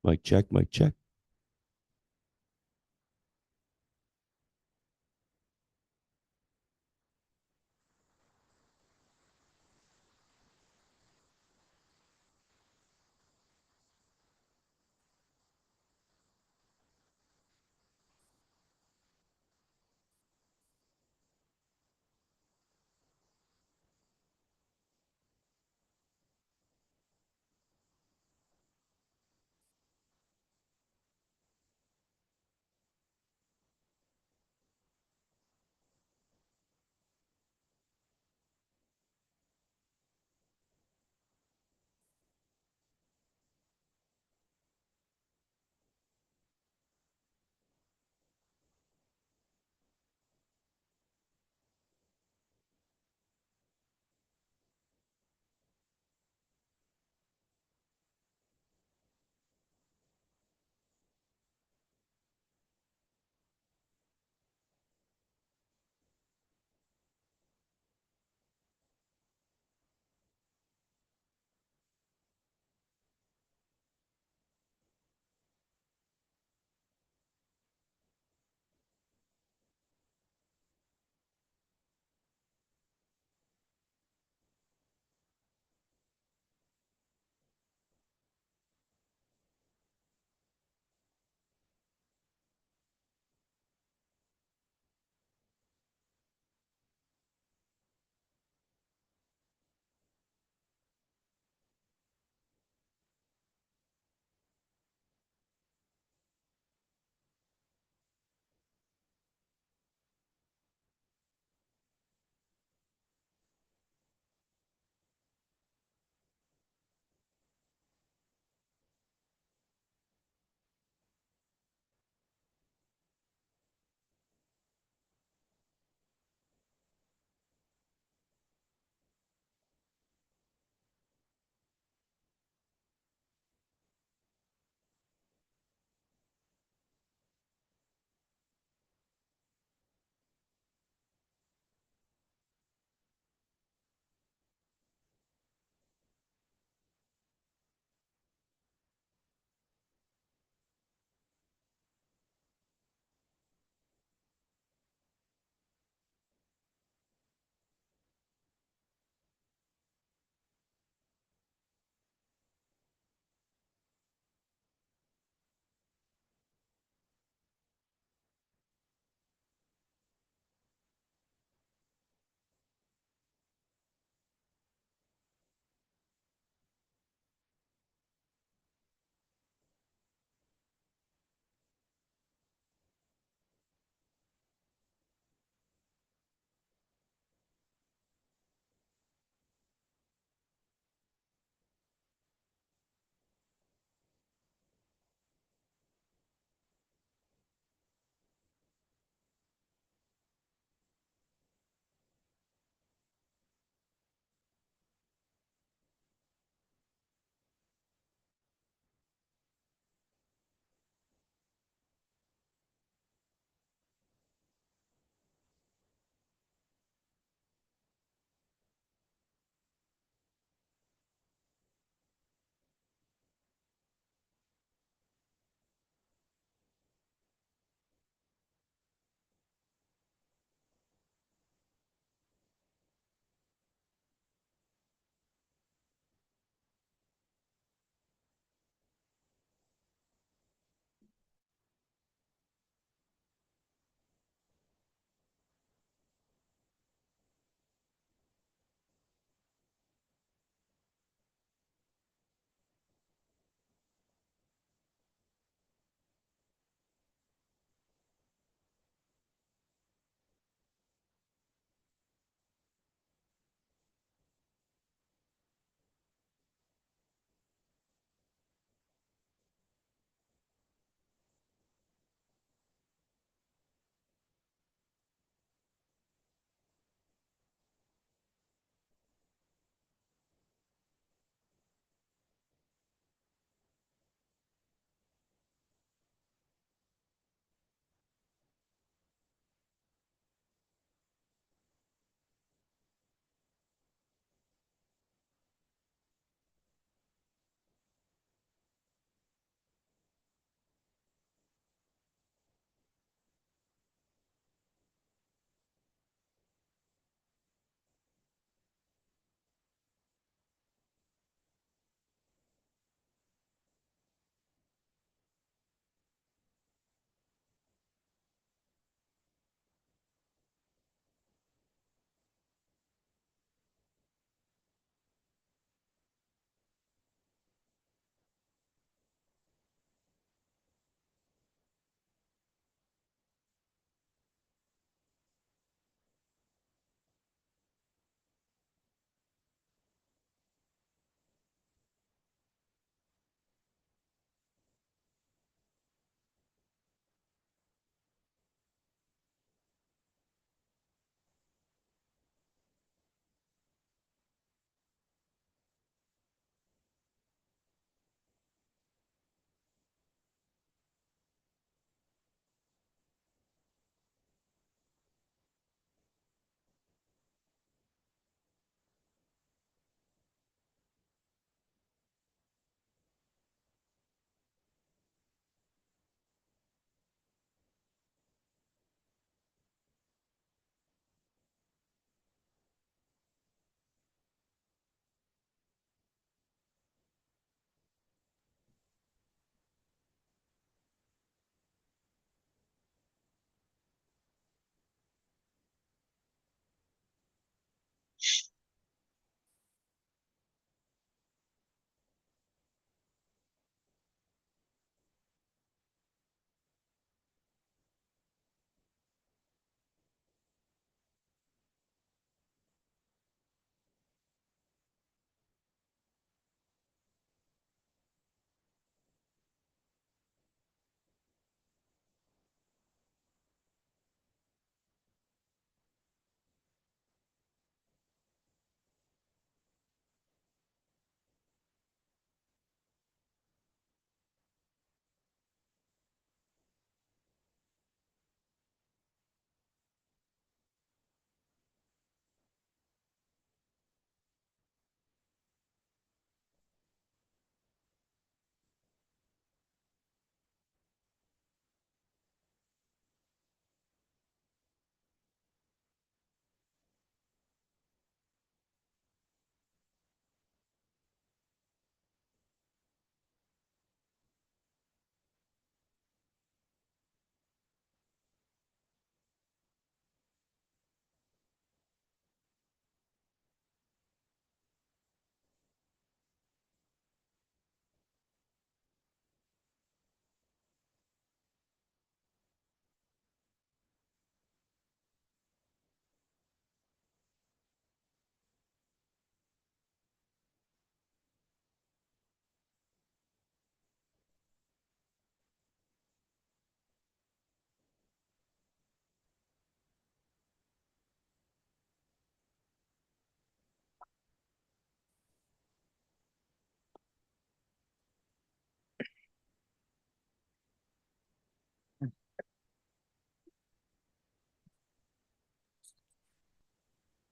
Mic check, mic check.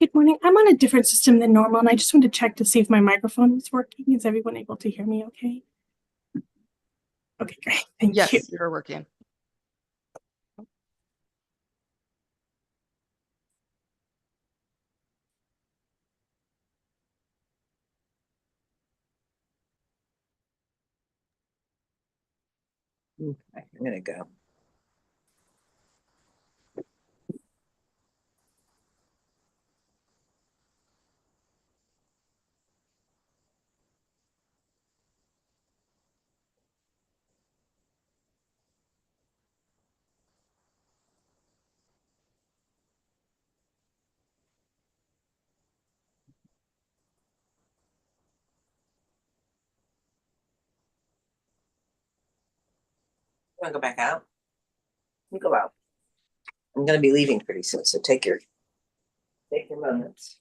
Good morning. I'm on a different system than normal, and I just wanted to check to see if my microphone was working. Is everyone able to hear me okay? Okay, great. Thank you. Yes, you're working. Okay, I'm gonna go. Want to go back out? You go out. I'm gonna be leaving pretty soon, so take your moments.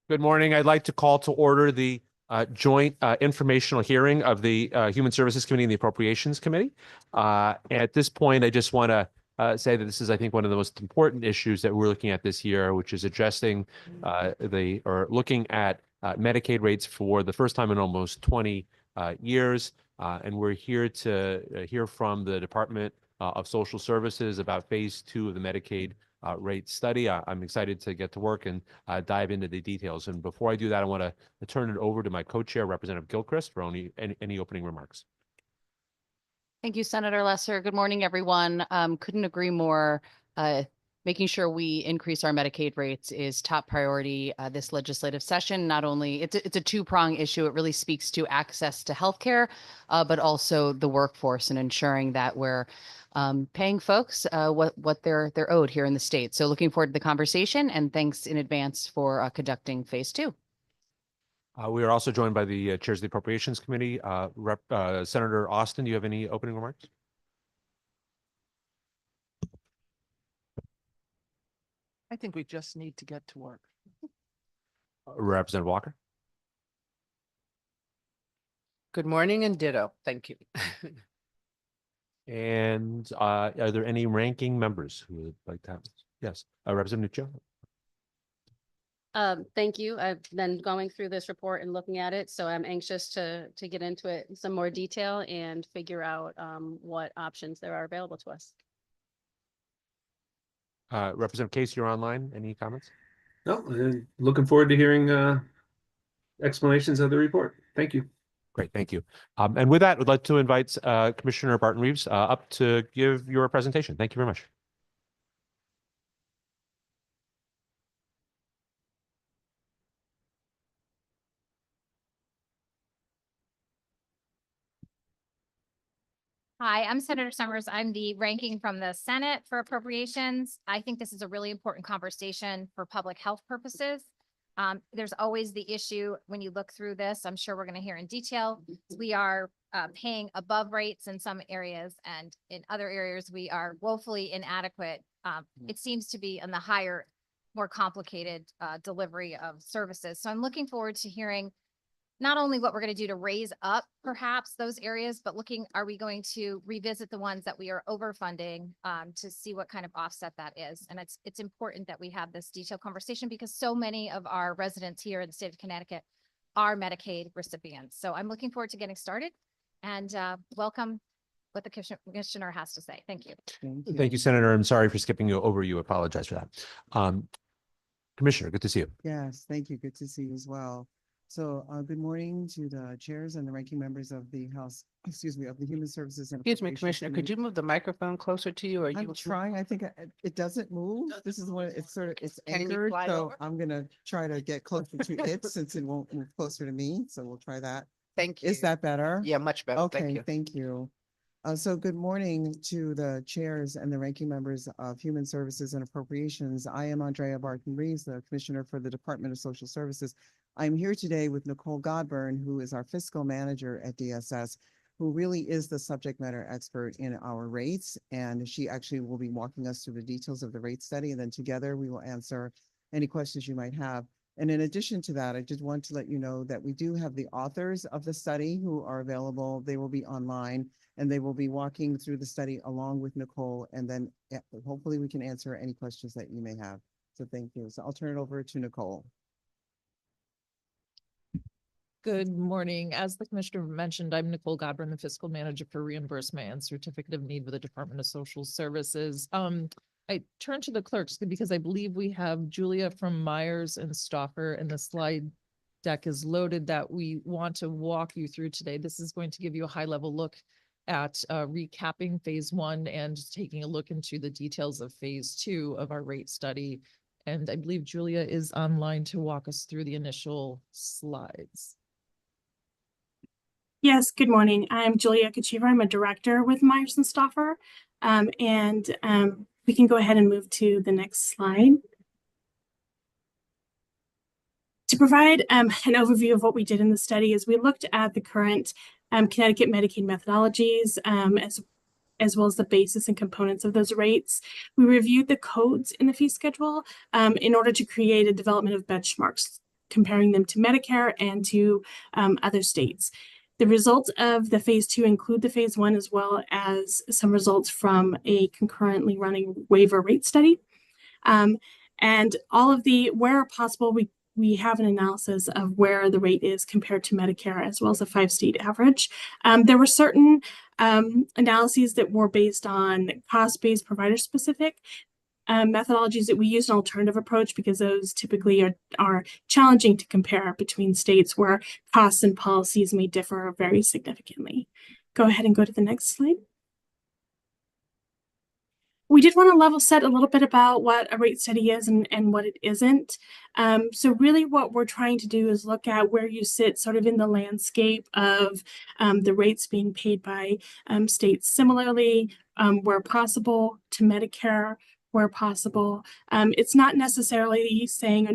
Good morning. I'd like to call to order the joint informational hearing of the Human Services Committee and the Appropriations Committee. At this point, I just want to say that this is, I think, one of the most important issues that we're looking at this year, which is addressing looking at Medicaid rates for the first time in almost 20 years. And we're here to hear from the Department of Social Services about phase 2 of the Medicaid rate study. I'm excited to get to work and dive into the details. And before I do that, I want to turn it over to my co-chair, Representative Gilchrist, for any opening remarks. Thank you, Senator Lesser. Good morning, everyone. Couldn't agree more. Making sure we increase our Medicaid rates is top priority this legislative session. Not only it's a two-prong issue. It really speaks to access to healthcare, but also the workforce and ensuring that we're paying folks what they're owed here in the state. So looking forward to the conversation, and thanks in advance for conducting phase 2. We are also joined by the chairs of the Appropriations Committee. Senator Austin, do you have any opening remarks? I think we just need to get to work. Representative Walker. Good morning and ditto. Thank you. And are there any ranking members who would like to have this? Yes, Representative Nuccio. Thank you. I've been going through this report and looking at it, so I'm anxious to get into it in some more detail and figure out what options there are available to us. Representative Case, you're online. Any comments? No, looking forward to hearing explanations of the report. Thank you. Great, thank you. And with that, I'd like to invite Commissioner Barton Reeves up to give your presentation. Thank you very much. Hi, I'm Senator Summers. I'm the ranking from the Senate for Appropriations. I think this is a really important conversation for public health purposes. There's always the issue when you look through this, I'm sure we're going to hear in detail. We are paying above rates in some areas, and in other areas we are woefully inadequate. It seems to be on the higher, more complicated delivery of services. So I'm looking forward to hearing not only what we're going to do to raise up perhaps those areas, but are we going to revisit the ones that we are overfunding to see what kind of offset that is? And it's important that we have this detailed conversation because so many of our residents here in the state of Connecticut are Medicaid recipients. So I'm looking forward to getting started and welcome what the commissioner has to say. Thank you. Thank you, Senator. I'm sorry for skipping you over. You apologize for that. Commissioner, good to see you. Yes, thank you. Good to see you as well. So good morning to the chairs and the ranking members of the House, excuse me, of the Human Services. And Excuse me, Commissioner, could you move the microphone closer to you? Or I'm trying. I think it doesn't move. This is what it's it's Can you anchored. slide So over? I'm going to try to get closer to it since it won't move closer to me. So we'll try that. Thank you. Is that better? Yeah, much better. Thank Okay, you. thank you. So good morning to the chairs and the ranking members of Human Services and Appropriations. I am Andrea Barton Reeves, the Commissioner for the Department of Social Services. I'm here today with Nicole Godburn, who is our fiscal manager at DSS, who really is the subject matter expert in our rates. And she actually will be walking us through the details of the rate study. And then together we will answer any questions you might have. And in addition to that, I just want to let you know that we do have the authors of the study who are available. They will be online and they will be walking through the study along with Nicole. And then hopefully we can answer any questions that you may have. So thank you. So I'll turn it over to Nicole. Good morning. As the commissioner mentioned, I'm Nicole Godburn, the fiscal manager for reimbursement and certificate of need with the Department of Social Services. I turn to the clerks because I believe we have Julia from Myers and Stauffer, and the slide deck is loaded that we want to walk you through today. This is going to give you a high level look at recapping phase 1 and taking a look into the details of phase 2 of our rate study. And I believe Julia is online to walk us through the initial slides. Yes, good morning. I'm Julia Kachiva. I'm a director with Myers and Stauffer. We can go ahead and move to the next slide. To provide an overview of what we did in the study is we looked at the current Connecticut Medicaid methodologies as well as the basis and components of those rates. We reviewed the codes in the fee schedule in order to create a development of benchmarks comparing them to Medicare and to other states. The results of the phase 2 include the phase 1, as well as some results from a concurrently running waiver rate study. And all of where possible, we have an analysis of where the rate is compared to Medicare, as well as a 5-state average. There were certain analyses that were based on cost-based, provider-specific methodologies that we use an alternative approach, because those typically are challenging to compare between states where costs and policies may differ very significantly. Go ahead and go to the next slide. We did want to level set a little bit about what a rate study is and what it isn't. So really what we're trying to do is look at where you sit sort of in the landscape of the rates being paid by states similarly, where possible, to Medicare, where possible. It's not necessarily saying, or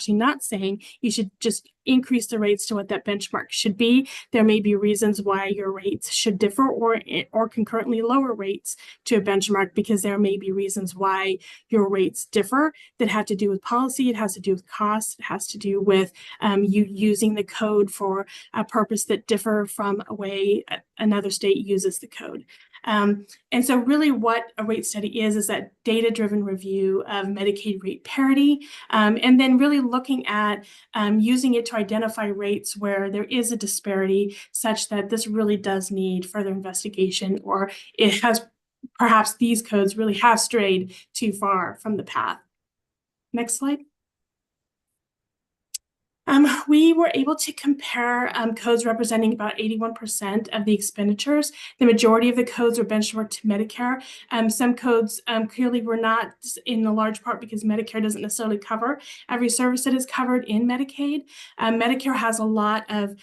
not saying you should just increase the rates to what that benchmark should be. There may be reasons why your rates should differ, or concurrently lower rates to a benchmark, because there may be reasons why your rates differ that have to do with policy. It has to do with cost. It has to do with you using the code for a purpose that differ from a way another state uses the code. And so really what a rate study is that data-driven review of Medicaid rate parity, and then really looking at using it to identify rates where there is a disparity such that this really does need further investigation, or it has perhaps these codes really have strayed too far from the path. Next slide. We were able to compare codes representing about 81% of the expenditures. The majority of the codes were benchmarked to Medicare. Some codes clearly were not, in a large part because Medicare doesn't necessarily cover every service that is covered in Medicaid. Medicare has a lot of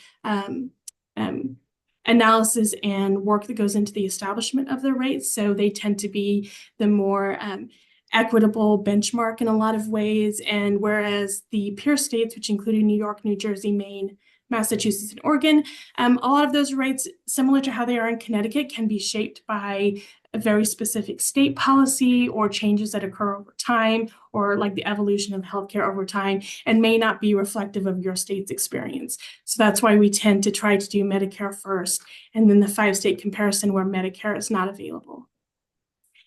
analysis and work that goes into the establishment of the rates, so they tend to be the more equitable benchmark in a lot of ways. And whereas the peer states, which included New York, New Jersey, Maine, Massachusetts, and Oregon, a lot of those rates, similar to how they are in Connecticut, can be shaped by a very specific state policy or changes that occur over time, or like the evolution of healthcare over time, and may not be reflective of your state's experience. So that's why we tend to try to do Medicare first, and then the 5-state comparison where Medicare is not available.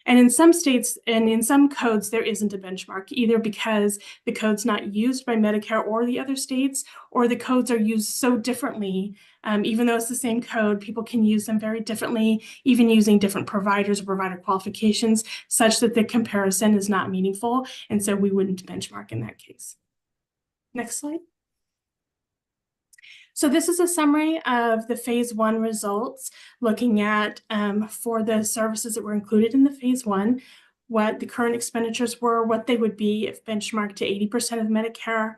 And in some states and in some codes, there isn't a benchmark, either because the code's not used by Medicare or the other states, or the codes are used so differently. Even though it's the same code, people can use them very differently, even using different providers or provider qualifications, such that the comparison is not meaningful. And so we wouldn't benchmark in that case. Next slide. So this is a summary of the phase 1 results, looking at for the services that were included in the phase 1, what the current expenditures were, what they would be if benchmarked to 80% of Medicare,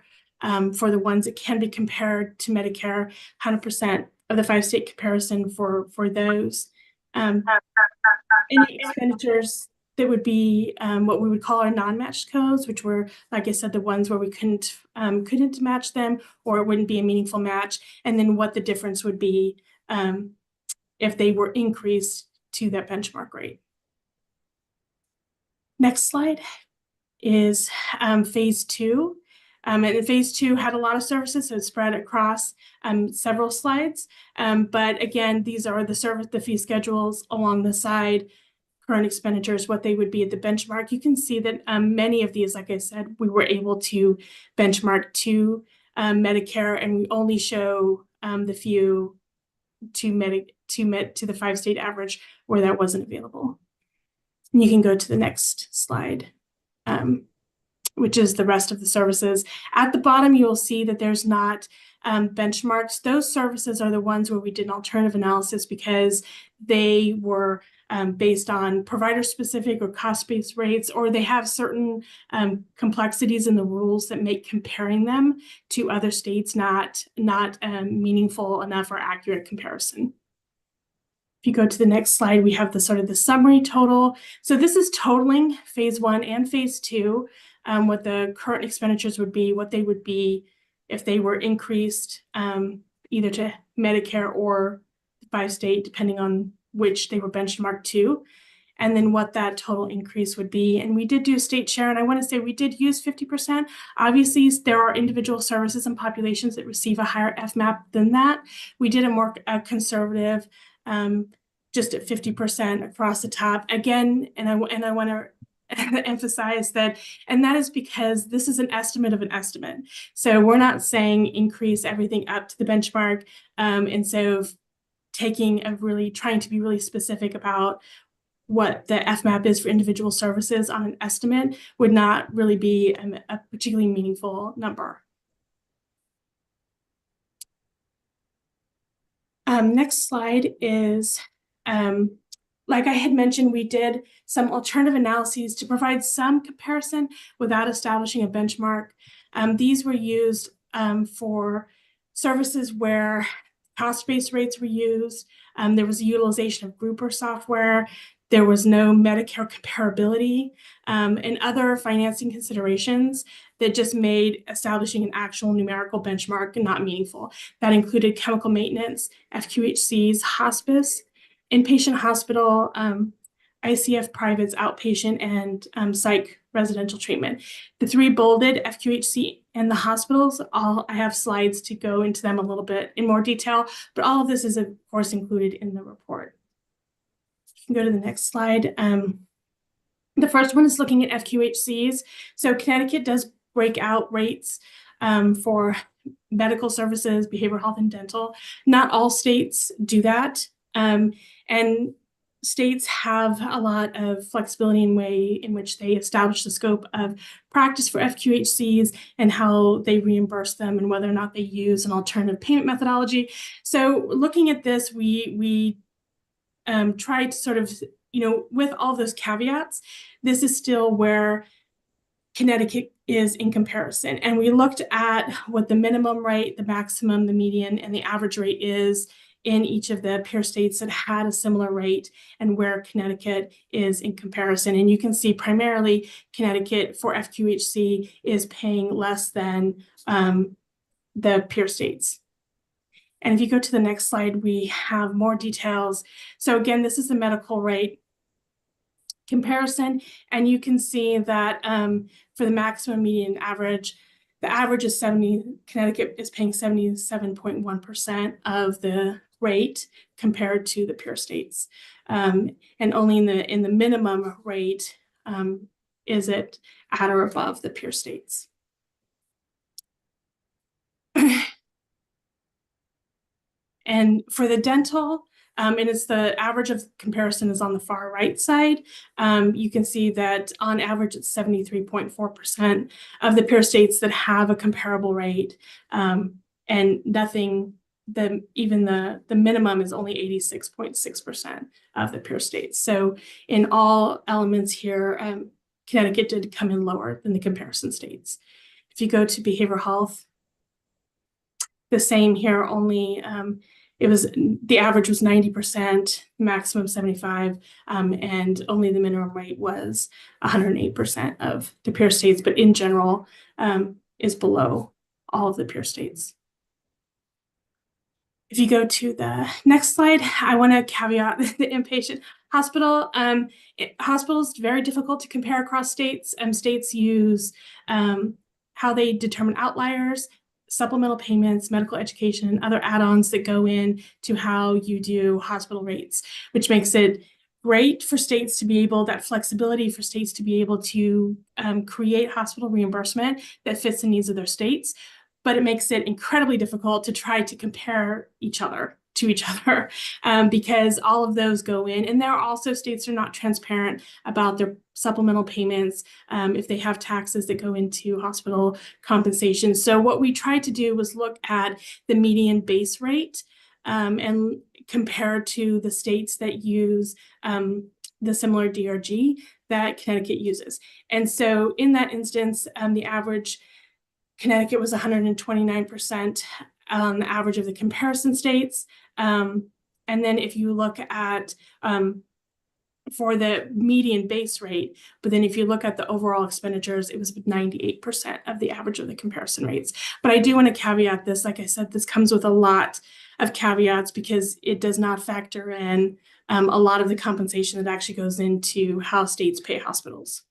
for the ones that can be compared to Medicare, 100% of the 5-state comparison for those. Any expenditures that would be what we would call our non-matched codes, which were, like I said, the ones where we couldn't match them, or it wouldn't be a meaningful match, and then what the difference would be if they were increased to that benchmark rate. Next slide is phase 2. And phase 2 had a lot of services, so it's spread across several slides. But again, these are the fee schedules along the side, current expenditures, what they would be at the benchmark. You can see that many of these, like I said, we were able to benchmark to Medicare, and we only show the few to the 5-state average where that wasn't available. And you can go to the next slide, which is the rest of the services. At the bottom, you will see that there's not benchmarks. Those services are the ones where we did an alternative analysis because they were based on provider-specific or cost-based rates, or they have certain complexities in the rules that make comparing them to other states not meaningful enough or accurate comparison. If you go to the next slide, we have the sort of the summary total. So this is totaling phase 1 and phase 2, what the current expenditures would be, what they would be if they were increased either to Medicare or 5-state, depending on which they were benchmarked to. and then what that total increase would be. And we did do state share, and I want to say we did use 50%. Obviously, there are individual services and populations that receive a higher FMAP than that. We did a more conservative, just at 50% across the top. Again, and I want to emphasize that, and that is because this is an estimate of an estimate. So we're not saying increase everything up to the benchmark. And so trying to be really specific about what the FMAP is for individual services on an estimate would not really be a particularly meaningful number. Next slide is, like I had mentioned, we did some alternative analyses to provide some comparison without establishing a benchmark. These were used for services where cost-based rates were used. There was a utilization of grouper software. There was no Medicare comparability, and other financing considerations that just made establishing an actual numerical benchmark not meaningful. That included chemical maintenance, FQHCs, hospice, inpatient hospital, ICF privates, outpatient, and psych residential treatment. The three bolded, FQHC and the hospitals, I have slides to go into them a little bit in more detail, but all of this is, of course, included in the report. You can go to the next slide. The first one is looking at FQHCs. So Connecticut does break out rates for medical services, behavioral health, and dental. Not all states do that. And states have a lot of flexibility in way in which they establish the scope of practice for FQHCs and how they reimburse them and whether or not they use an alternative payment methodology. So looking at this, we tried to sort of, with all those caveats, this is still where Connecticut is in comparison. And we looked at what the minimum rate, the maximum, the median, and the average rate is in each of the peer states that had a similar rate and where Connecticut is in comparison. And you can see primarily Connecticut for FQHC is paying less than the peer states. And if you go to the next slide, we have more details. So again, this is the medical rate comparison. And you can see that for the maximum, median, average, the average is 70, Connecticut is paying 77.1% of the rate compared to the peer states. And only in the minimum rate is it at or above the peer states. And for the dental, and it's the average of comparison is on the far right side. You can see that on average, it's 73.4% of the peer states that have a comparable rate, and nothing. Even the minimum is only 86.6% of the peer states. So in all elements here, Connecticut did come in lower than the comparison states. If you go to behavioral health, the same here, only the average was 90%, maximum 75%, and only the minimum rate was 108% of the peer states, but in general is below all of the peer states. If you go to the next slide, I want to caveat the inpatient hospital. Hospital is very difficult to compare across states. States use how they determine outliers, supplemental payments, medical education, and other add-ons that go in to how you do hospital rates, which makes it great for states to be able, that flexibility for states to be able to create hospital reimbursement that fits the needs of their states. But it makes it incredibly difficult to try to compare each other to each other because all of those go in. And there are also states that are not transparent about their supplemental payments if they have taxes that go into hospital compensation. So what we tried to do was look at the median base rate and compare to the states that use the similar DRG that Connecticut uses. And so in that instance, the average Connecticut was 129% on the average of the comparison states. And then if you look at for the median base rate, but then if you look at the overall expenditures, it was 98% of the average of the comparison rates. But I do want to caveat this, like I said, this comes with a lot of caveats because it does not factor in a lot of the compensation that actually goes into how states pay hospitals.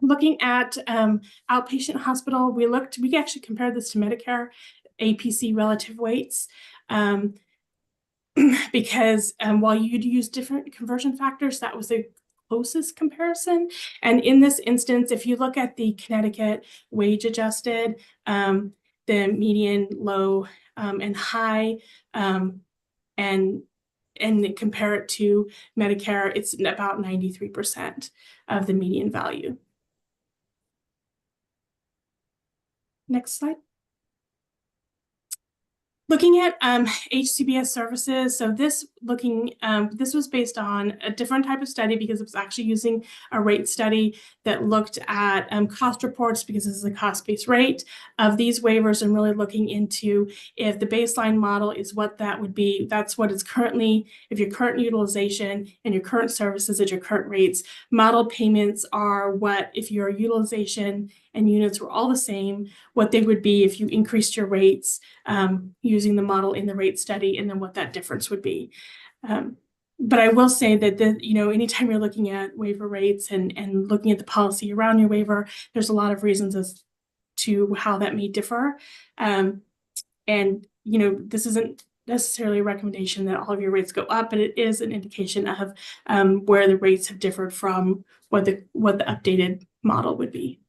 Looking at outpatient hospital, we actually compared this to Medicare APC relative weights. Because while you'd use different conversion factors, that was the closest comparison. And in this instance, if you look at the Connecticut wage adjusted, the median, low, and high, and compare it to Medicare, it's about 93% of the median value. Next slide. Looking at HCBS services, so this was based on a different type of study because it was actually using a rate study that looked at cost reports, because this is a cost-based rate of these waivers, and really looking into if the baseline model is what that would be. That's what it's currently, if your current utilization and your current services at your current rates. Modeled payments are what, if your utilization and units were all the same, what they would be if you increased your rates using the model in the rate study, and then what that difference would be. But I will say that anytime you're looking at waiver rates and looking at the policy around your waiver, there's a lot of reasons as to how that may differ. And this isn't necessarily a recommendation that all of your rates go up, but it is an indication of where the rates have differed from what the updated model would be.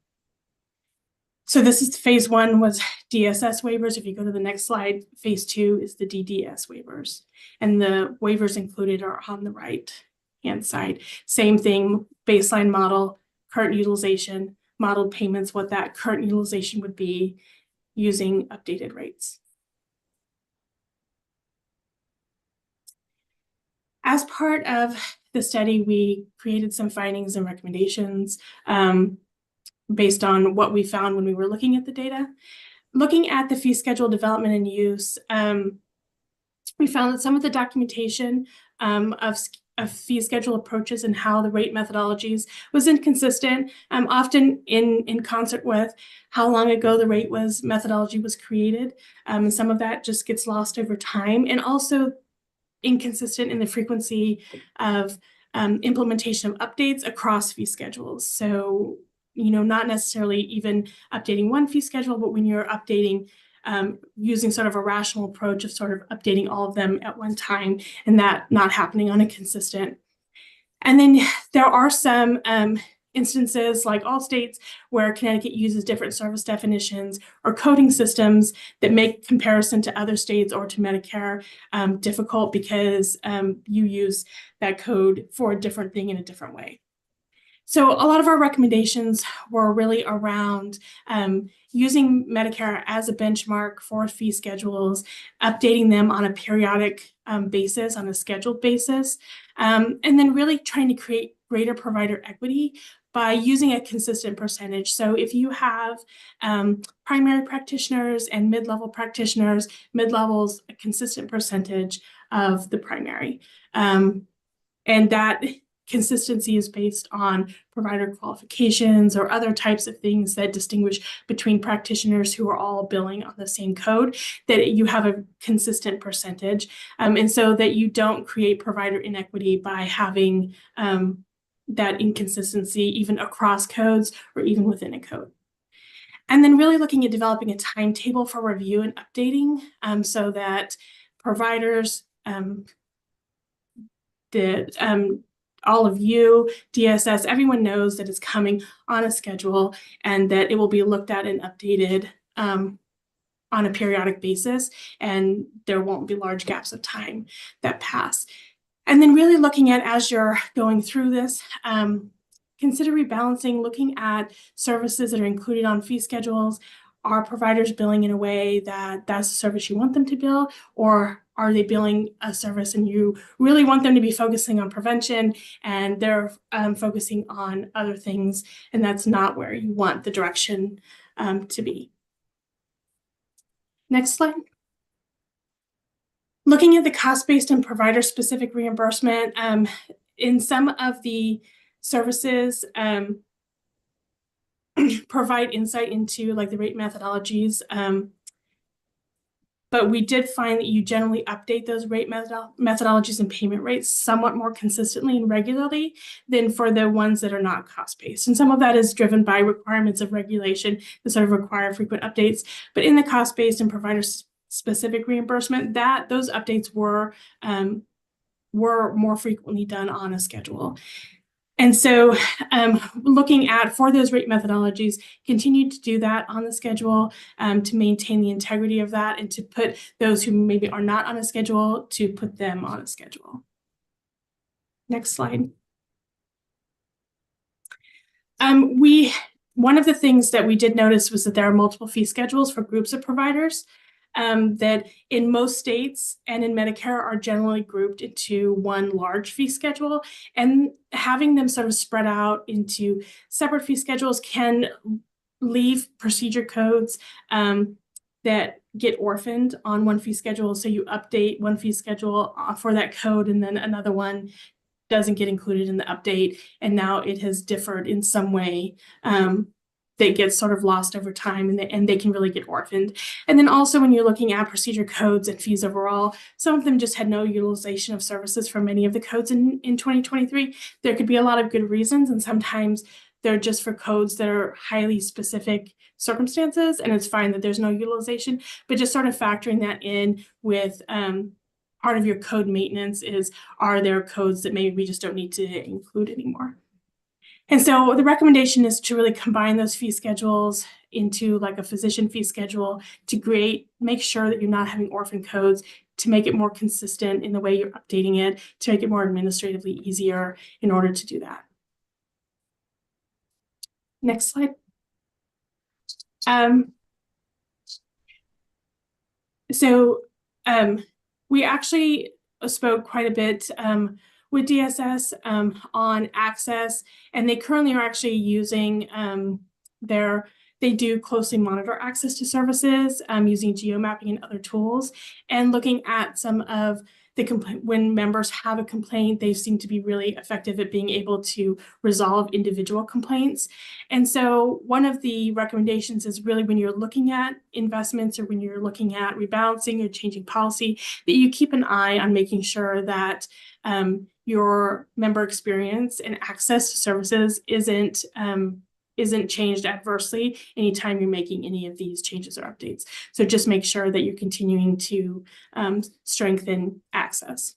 So this is phase 1 was DSS waivers. If you go to the next slide, phase 2 is the DDS waivers. And the waivers included are on the right-hand side. Same thing, baseline model, current utilization, modeled payments, what that current utilization would be using updated rates. As part of the study, we created some findings and recommendations based on what we found when we were looking at the data. Looking at the fee schedule development and use, we found that some of the documentation of fee schedule approaches and how the rate methodologies was inconsistent, often in concert with how long ago the rate methodology was created. And some of that just gets lost over time, and also inconsistent in the frequency of implementation of updates across fee schedules. So not necessarily even updating one fee schedule, but when you're updating, using sort of a rational approach of sort of updating all of them at one time, and that not happening on a consistent. And then there are some instances, like all states, where Connecticut uses different service definitions or coding systems that make comparison to other states or to Medicare difficult, because you use that code for a different thing in a different way. So a lot of our recommendations were really around using Medicare as a benchmark for fee schedules, updating them on a periodic basis, on a scheduled basis, and then really trying to create greater provider equity by using a consistent percentage. So if you have primary practitioners and mid-level practitioners, mid-level's a consistent percentage of the primary. And that consistency is based on provider qualifications or other types of things that distinguish between practitioners who are all billing on the same code, that you have a consistent percentage, and so that you don't create provider inequity by having that inconsistency even across codes or even within a code. And then really looking at developing a timetable for review and updating, so that providers, all of you, DSS, everyone knows that it's coming on a schedule and that it will be looked at and updated on a periodic basis, and there won't be large gaps of time that pass. And then really looking at, as you're going through this, consider rebalancing, looking at services that are included on fee schedules. Are providers billing in a way that that's the service you want them to bill, or are they billing a service and you really want them to be focusing on prevention and they're focusing on other things, and that's not where you want the direction to be. Next slide. Looking at the cost-based and provider-specific reimbursement, in some of the services, provide insight into like the rate methodologies. But we did find that you generally update those rate methodologies and payment rates somewhat more consistently and regularly than for the ones that are not cost-based. And some of that is driven by requirements of regulation that sort of require frequent updates. But in the cost-based and provider-specific reimbursement, those updates were more frequently done on a schedule. And so looking at, for those rate methodologies, continue to do that on the schedule to maintain the integrity of that and to put those who maybe are not on a schedule, to put them on a schedule. Next slide. One of the things that we did notice was that there are multiple fee schedules for groups of providers that in most states and in Medicare are generally grouped into one large fee schedule, and having them sort of spread out into separate fee schedules can leave procedure codes that get orphaned on one fee schedule. So you update one fee schedule for that code, and then another one doesn't get included in the update, and now it has differed in some way that gets sort of lost over time, and they can really get orphaned. And then also when you're looking at procedure codes and fees overall, some of them just had no utilization of services for many of the codes in 2023. There could be a lot of good reasons, and sometimes they're just for codes that are highly specific circumstances, and it's fine that there's no utilization, but just sort of factoring that in with part of your code maintenance is, are there codes that maybe we just don't need to include anymore? And so the recommendation is to really combine those fee schedules into like a physician fee schedule to make sure that you're not having orphan codes, to make it more consistent in the way you're updating it, to make it more administratively easier in order to do that. Next slide. We actually spoke quite a bit with DSS on access, and they currently are actually using they do closely monitor access to services using geomapping and other tools, and looking at some of the when members have a complaint, they seem to be really effective at being able to resolve individual complaints. And so one of the recommendations is really when you're looking at investments or when you're looking at rebalancing or changing policy, that you keep an eye on making sure that your member experience and access to services isn't changed adversely anytime you're making any of these changes or updates. So just make sure that you're continuing to strengthen access.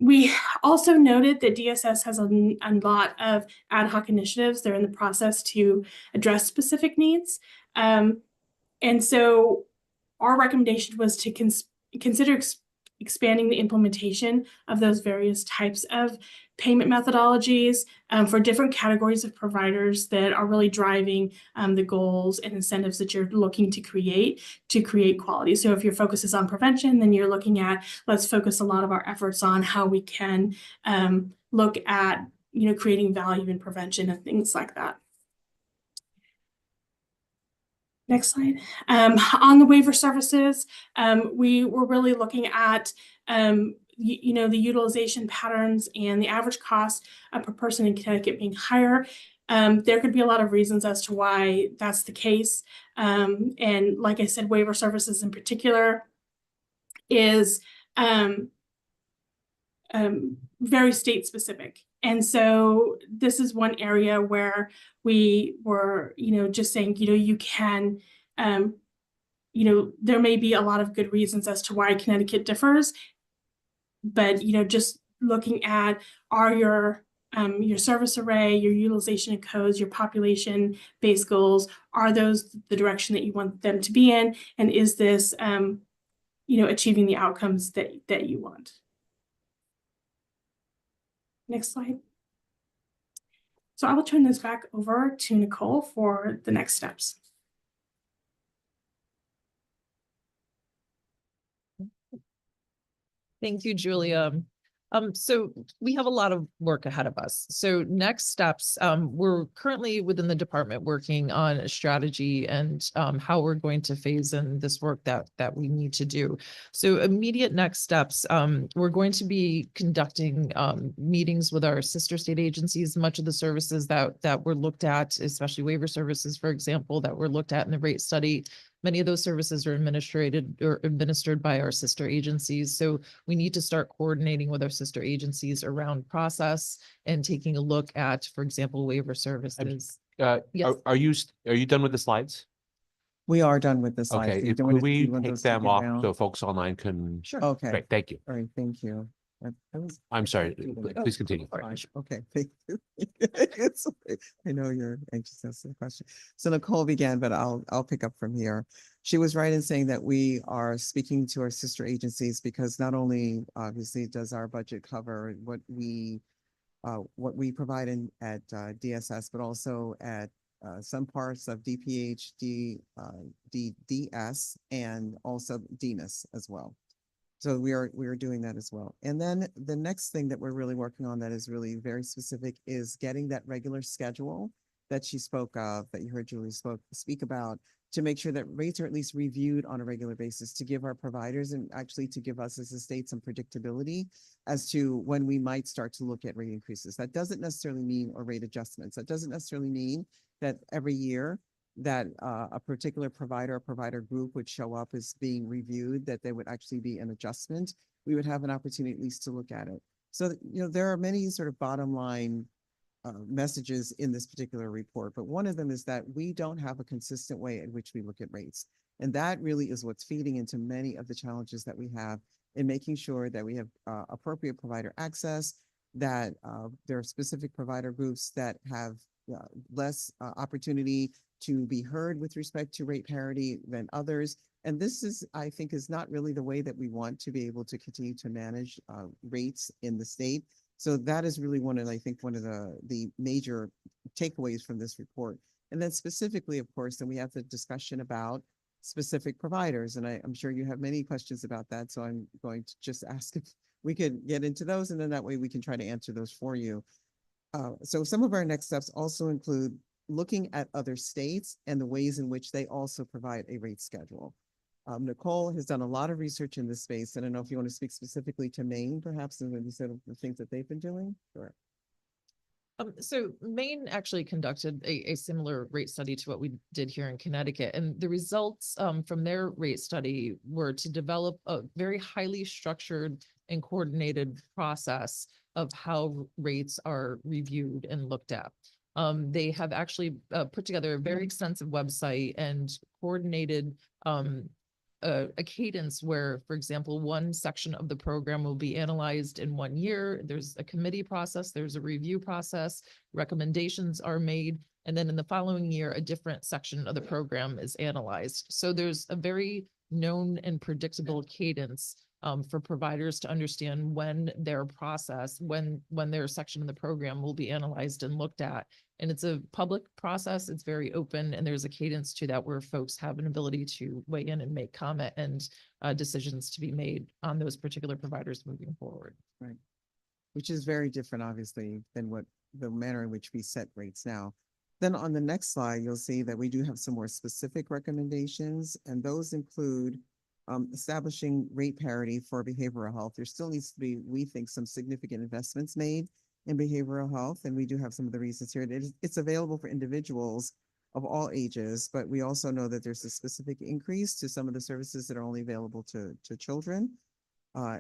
We also noted that DSS has a lot of ad hoc initiatives. They're in the process to address specific needs. And so our recommendation was to consider expanding the implementation of those various types of payment methodologies for different categories of providers that are really driving the goals and incentives that you're looking to create quality. So if your focus is on prevention, then you're looking at, let's focus a lot of our efforts on how we can look at creating value in prevention and things like that. Next slide. On the waiver services, we were really looking at the utilization patterns and the average cost per person in Connecticut being higher. There could be a lot of reasons as to why that's the case. And like I said, waiver services in particular is very state specific. And so this is one area where we were, just saying, you can, there may be a lot of good reasons as to why Connecticut differs, but, just looking at your service array, your utilization of codes, your population-based goals, are those the direction that you want them to be in? And is this, achieving the outcomes that you want? Next slide. So I will turn this back over to Nicole for the next steps. Thank you, Julia. So we have a lot of work ahead of us. So next steps, we're currently within the department working on a strategy and how we're going to phase in this work that we need to do. So immediate next steps, we're going to be conducting meetings with our sister state agencies. Much of the services that were looked at, especially waiver services, for example, that were looked at in the rate study. Many of those services are administered by our sister agencies. So we need to start coordinating with our sister agencies around process and taking a look at, for example, waiver services. Yes. Are you done with the slides? We are done with the slides. Okay, Do you if want could to- do we you want take those to them get off around? so folks online can? Sure. Okay, Great, thank you. all right, thank you. I'm sorry, please continue. Okay, thank you. It's okay. I know you're anxious to ask the question. So Nicole began, but I'll pick up from here. She was right in saying that we are speaking to our sister agencies because not only obviously does our budget cover what we provide at DSS, but also at some parts of DPH, DS, and also DNIS as well. So we are doing that as well. And then the next thing that we're really working on that is really very specific is getting that regular schedule that she spoke of, that you heard Julie speak about, to make sure that rates are at least reviewed on a regular basis, to give our providers and actually to give us as a state some predictability as to when we might start to look at rate increases. That doesn't necessarily mean, or rate adjustments. That doesn't necessarily mean that every year that a particular provider or provider group would show up as being reviewed, that there would actually be an adjustment. We would have an opportunity at least to look at it. So, there are many sort of bottom line messages in this particular report, but one of them is that we don't have a consistent way in which we look at rates. And that really is what's feeding into many of the challenges that we have in making sure that we have appropriate provider access, that there are specific provider groups that have less opportunity to be heard with respect to rate parity than others. And this is, I think, is not really the way that we want to be able to continue to manage rates in the state. So that is really one of the major takeaways from this report. And then specifically, of course, then we have the discussion about specific providers. And I'm sure you have many questions about that. So I'm going to just ask if we could get into those, and then that way we can try to answer those for you. So some of our next steps also include looking at other states and the ways in which they also provide a rate schedule. Nicole has done a lot of research in this space. I don't know if you want to speak specifically to Maine, perhaps, and maybe some of the things that they've been doing. Sure. So Maine actually conducted a similar rate study to what we did here in Connecticut. And the results from their rate study were to develop a very highly structured and coordinated process of how rates are reviewed and looked at. They have actually put together a very extensive website and coordinated a cadence where, for example, one section of the program will be analyzed in 1 year. There's a committee process, there's a review process, recommendations are made, and then in the following year, a different section of the program is analyzed. So there's a very known and predictable cadence for providers to understand when their process, when their section of the program will be analyzed and looked at. And it's a public process, it's very open, and there's a cadence to that where folks have an ability to weigh in and make comment and decisions to be made on those particular providers moving forward. Right. Which is very different, obviously, than what the manner in which we set rates now. Then on the next slide, you'll see that we do have some more specific recommendations, and those include establishing rate parity for behavioral health. There still needs to be, we think, some significant investments made in behavioral health, and we do have some of the reasons here. It's available for individuals of all ages, but we also know that there's a specific increase to some of the services that are only available to children.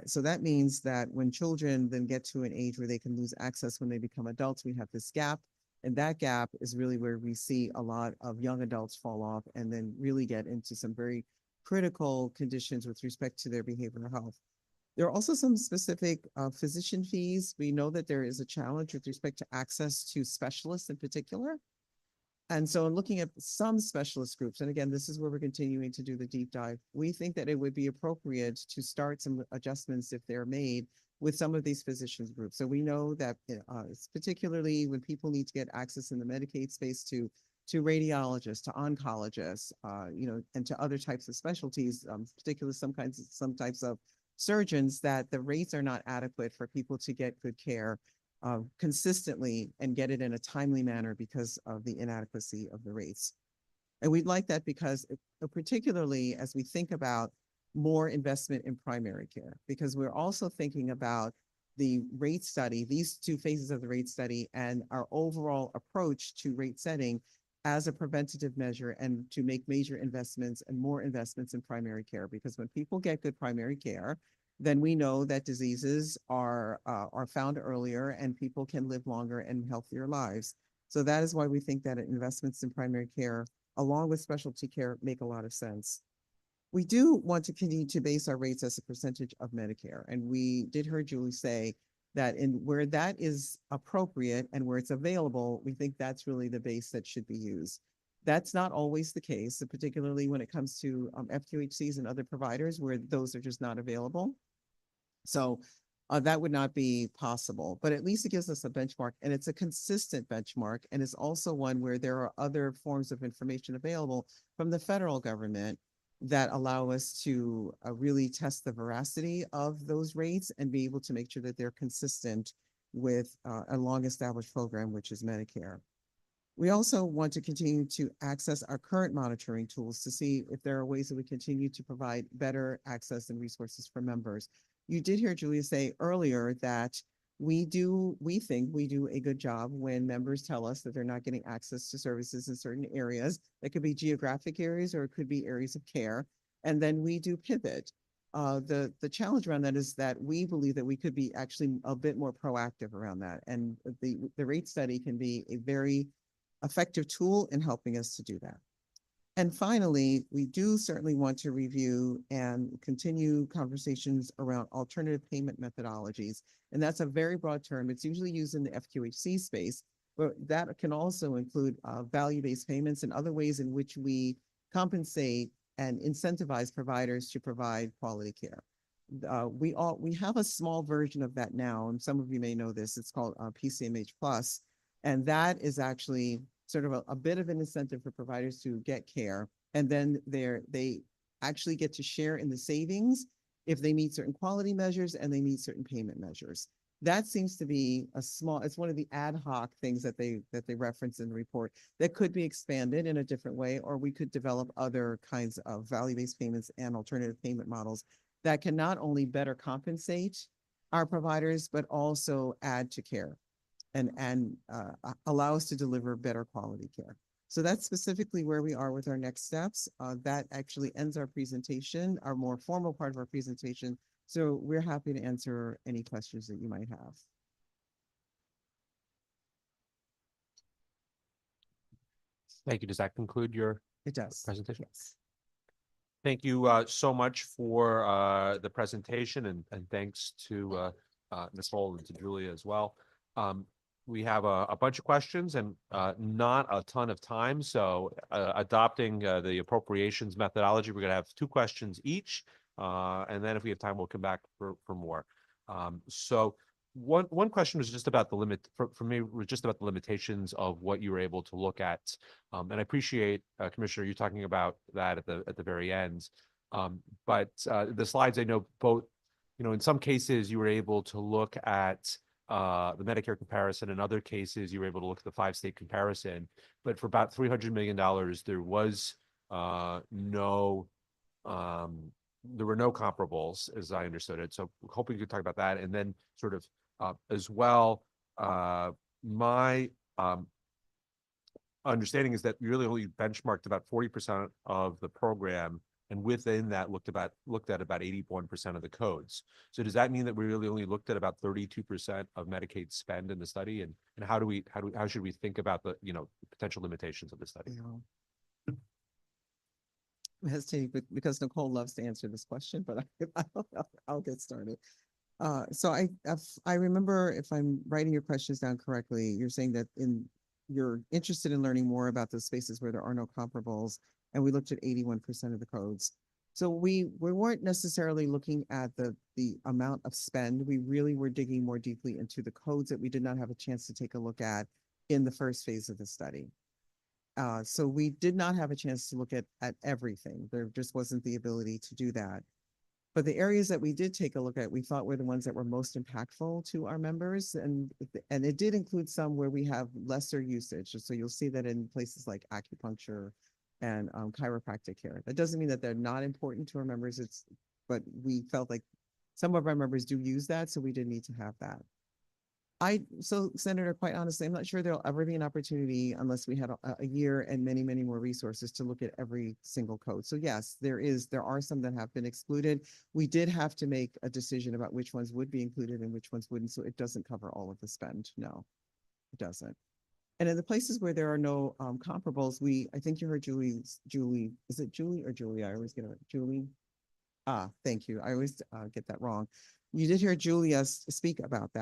So that means that when children then get to an age where they can lose access when they become adults, we have this gap. And that gap is really where we see a lot of young adults fall off and then really get into some very critical conditions with respect to their behavioral health. There are also some specific physician fees. We know that there is a challenge with respect to access to specialists in particular. And so in looking at some specialist groups, and again, this is where we're continuing to do the deep dive, we think that it would be appropriate to start some adjustments if they're made with some of these physicians groups. So we know that particularly when people need to get access in the Medicaid space to radiologists, to oncologists, and to other types of specialties, particularly some types of surgeons that the rates are not adequate for people to get good care consistently and get it in a timely manner because of the inadequacy of the rates. And we'd like that because particularly as we think about more investment in primary care, because we're also thinking about the rate study, these two phases of the rate study and our overall approach to rate setting as a preventative measure and to make major investments and more investments in primary care. Because when people get good primary care, then we know that diseases are found earlier and people can live longer and healthier lives. So that is why we think that investments in primary care along with specialty care make a lot of sense. We do want to continue to base our rates as a percentage of Medicare. And we did hear Julie say that in where that is appropriate and where it's available, we think that's really the base that should be used. That's not always the case, particularly when it comes to FQHCs and other providers where those are just not available. So that would not be possible, but at least it gives us a benchmark, and it's a consistent benchmark, and it's also one where there are other forms of information available from the federal government that allow us to really test the veracity of those rates and be able to make sure that they're consistent with a long-established program, which is Medicare. We also want to continue to access our current monitoring tools to see if there are ways that we continue to provide better access and resources for members. You did hear Julia say earlier that we think we do a good job when members tell us that they're not getting access to services in certain areas. That could be geographic areas or it could be areas of care. And then we do pivot. The challenge around that is that we believe that we could be actually a bit more proactive around that. And the rate study can be a very effective tool in helping us to do that. And finally, we do certainly want to review and continue conversations around alternative payment methodologies. And that's a very broad term. It's usually used in the FQHC space, but that can also include value-based payments and other ways in which we compensate and incentivize providers to provide quality care. We have a small version of that now, and some of you may know this. It's called PCMH Plus, and that is actually sort of a bit of an incentive for providers to get care. And then they actually get to share in the savings if they meet certain quality measures and they meet certain payment measures. That seems to be it's one of the ad hoc things that they reference in the report that could be expanded in a different way, or we could develop other kinds of value-based payments and alternative payment models that can not only better compensate our providers, but also add to care and allow us to deliver better quality care. So that's specifically where we are with our next steps. That actually ends our presentation, our more formal part of our presentation. So we're happy to answer any questions that you might have. Thank you. Does that conclude your It does. presentation? Yes. Thank you so much for the presentation, and thanks to Ms. Hall and to Julia as well. We have a bunch of questions and not a ton of time. So adopting the appropriations methodology, we're going to have 2 questions each. And then if we have time, we'll come back for more. So one question was just about the limit for me was just about the limitations of what you were able to look at. And I appreciate Commissioner, you talking about that at the very end. But the slides, I know both, in some cases you were able to look at the Medicare comparison. In other cases, you were able to look at the 5-state comparison. But for about $300 million, there was there were no comparables, as I understood it. So hoping you could talk about that. And then sort of as well, my understanding is that you really only benchmarked about 40% of the program, and within that looked at about 81% of the codes. So does that mean that we really only looked at about 32% of Medicaid spend in the study? And how should we think about the potential limitations of the study? I'm hesitating because Nicole loves to answer this question, but I'll get started. So I remember, if I'm writing your questions down correctly, you're saying that you're interested in learning more about the spaces where there are no comparables, and we looked at 81% of the codes. So we weren't necessarily looking at the amount of spend. We really were digging more deeply into the codes that we did not have a chance to take a look at in the first phase of the study. So we did not have a chance to look at everything. There just wasn't the ability to do that. But the areas that we did take a look at, we thought were the ones that were most impactful to our members. And it did include some where we have lesser usage. So you'll see that in places like acupuncture and chiropractic care. That doesn't mean that they're not important to our members. But we felt like some of our members do use that, so we did need to have that. So Senator, quite honestly, I'm not sure there'll ever be an opportunity unless we had a year and many, many more resources to look at every single code. So yes, there are some that have been excluded. We did have to make a decision about which ones would be included and which ones wouldn't. So it doesn't cover all of the spend. No, it doesn't. And in the places where there are no comparables, I think you heard Julie, is it Julie or Julia? I always get it, Julie. Thank you. I always get that wrong. You did hear Julia speak about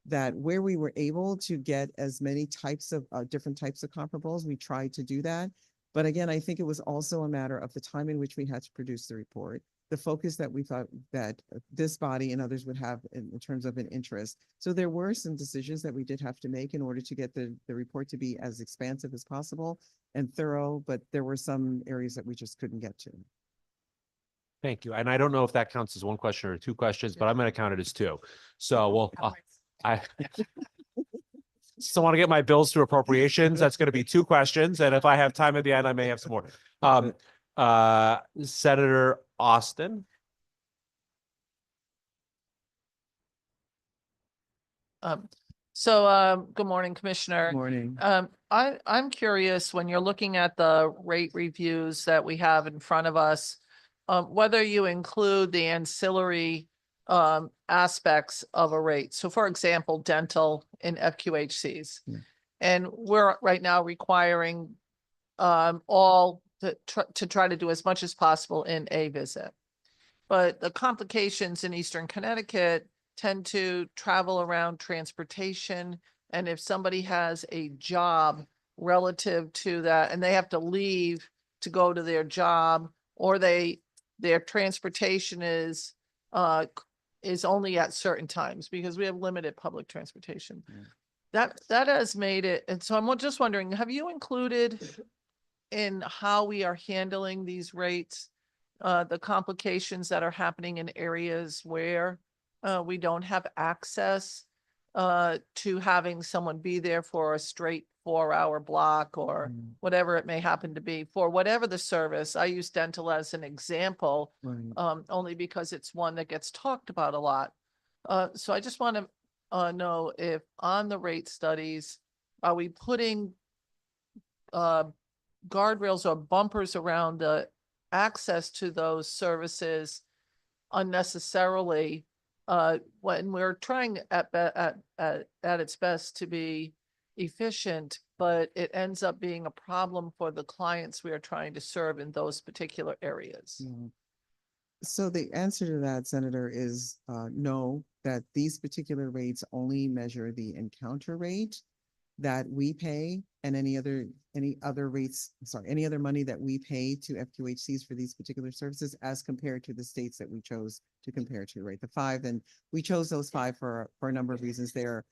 that where we were able to get as many types of different types of comparables, we tried to do that. But again, I think it was also a matter of the time in which we had to produce the report, the focus that we thought that this body and others would have in terms of an interest. So there were some decisions that we did have to make in order to get the report to be as expansive as possible and thorough, but there were some areas that we just couldn't get to. Thank you. And I don't know if that counts as one question or two questions, but I'm going to count it as two. So I still want to get my bills to appropriations. That's going to be two questions. And if I have time at the end, I may have some more. Senator Austin. Good morning, Commissioner. Morning. I'm curious, when you're looking at the rate reviews that we have in front of us, whether you include the ancillary aspects of a rate. So for example, dental in FQHCs. Yeah. And we're right now requiring all to try to do as much as possible in a visit. But the complications in Eastern Connecticut tend to travel around transportation. And if somebody has a job relative to that and they have to leave to go to their job, or their transportation is only at certain times because we have limited public transportation. Yeah. That has made it. And so I'm just wondering, have you included in how we are handling these rates, the complications that are happening in areas where we don't have access to having someone be there for a straight 4-hour block or whatever it may happen to be for whatever the service. I use dental as an example, only because it's one that gets talked about a lot. So I just want to know if on the rate studies, are we putting guardrails or bumpers around the access to those services unnecessarily when we're trying at its best to be efficient, but it ends up being a problem for the clients we are trying to serve in those particular areas? Yeah. So the answer to that, Senator, is no, that these particular rates only measure the encounter rate that we pay and any other money that we pay to FQHCs for these particular services as compared to the states that we chose to compare to, right? The 5, and we chose those 5 for a number of reasons. They're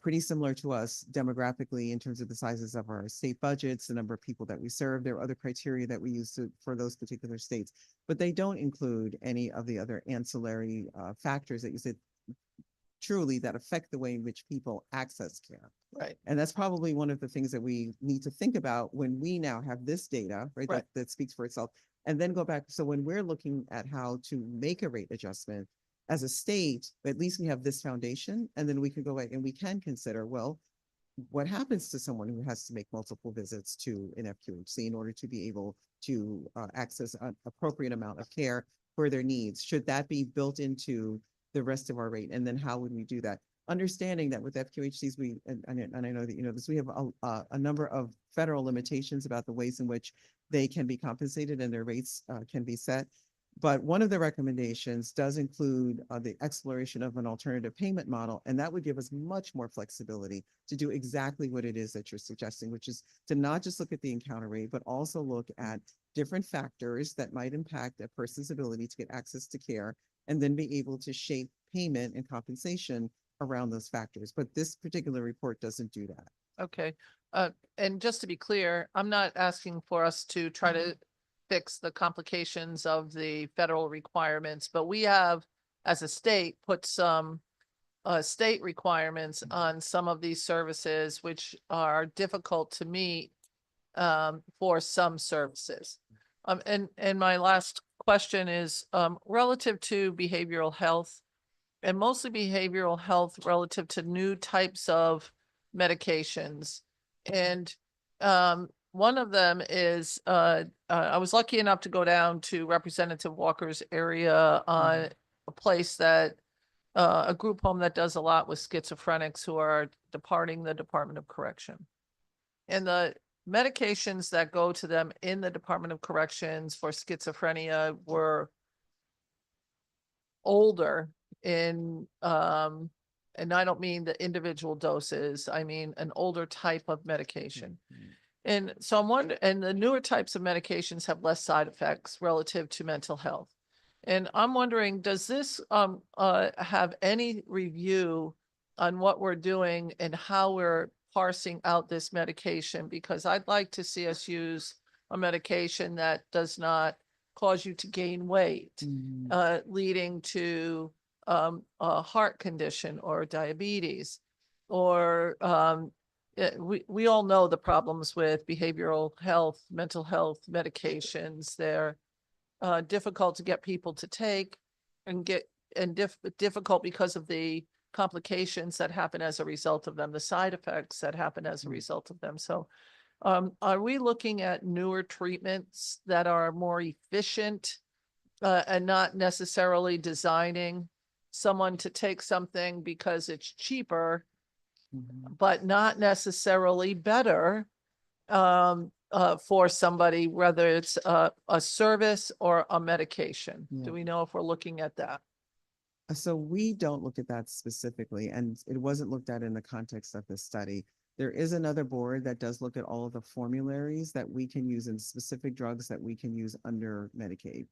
pretty similar to us demographically in terms of the sizes of our state budgets, the number of people that we serve. There are other criteria that we use for those particular states, but they don't include any of the other ancillary factors that you said truly that affect the way in which people access care. Right. And that's probably one of the things that we need to think about when we now have this data, right? Right. That speaks for itself. And then go back. So when we're looking at how to make a rate adjustment as a state, at least we have this foundation, and then we can go back and we can consider, well, what happens to someone who has to make multiple visits to an FQHC in order to be able to access an appropriate amount of care for their needs? Should that be built into the rest of our rate? And then how would we do that? Understanding that with FQHCs, and I know that you know this, we have a number of federal limitations about the ways in which they can be compensated and their rates can be set. But one of the recommendations does include the exploration of an alternative payment model, and that would give us much more flexibility to do exactly what it is that you're suggesting, which is to not just look at the encounter rate, but also look at different factors that might impact a person's ability to get access to care, and then be able to shape payment and compensation around those factors. But this particular report doesn't do that. Okay. And just to be clear, I'm not asking for us to try to fix the complications of the federal requirements, but we have, as a state, put some state requirements on some of these services, which are difficult to meet for some services. And my last question is relative to behavioral health, and mostly behavioral health relative to new types of medications. And one of them is I was lucky enough to go down to Representative Walker's area on a place that a group home that does a lot with schizophrenics who are departing the Department of Correction. And the medications that go to them in the Department of Corrections for schizophrenia were older in and I don't mean the individual doses, I mean an older type of medication. And so I'm wondering, and the newer types of medications have less side effects relative to mental health. And I'm wondering, does this have any review on what we're doing and how we're parsing out this medication? Because I'd like to see us use a medication that does not cause you to gain weight, leading to a heart condition or diabetes, or we all know the problems with behavioral health, mental health medications. They're difficult to get people to take and difficult because of the complications that happen as a result of them, the side effects that happen as a result of them. So are we looking at newer treatments that are more efficient and not necessarily designing someone to take something because it's cheaper, but not necessarily better for somebody, whether it's a service or a medication? Yeah. Do we know if we're looking at that? So we don't look at that specifically, and it wasn't looked at in the context of this study. There is another board that does look at all of the formularies that we can use in specific drugs that we can use under Medicaid.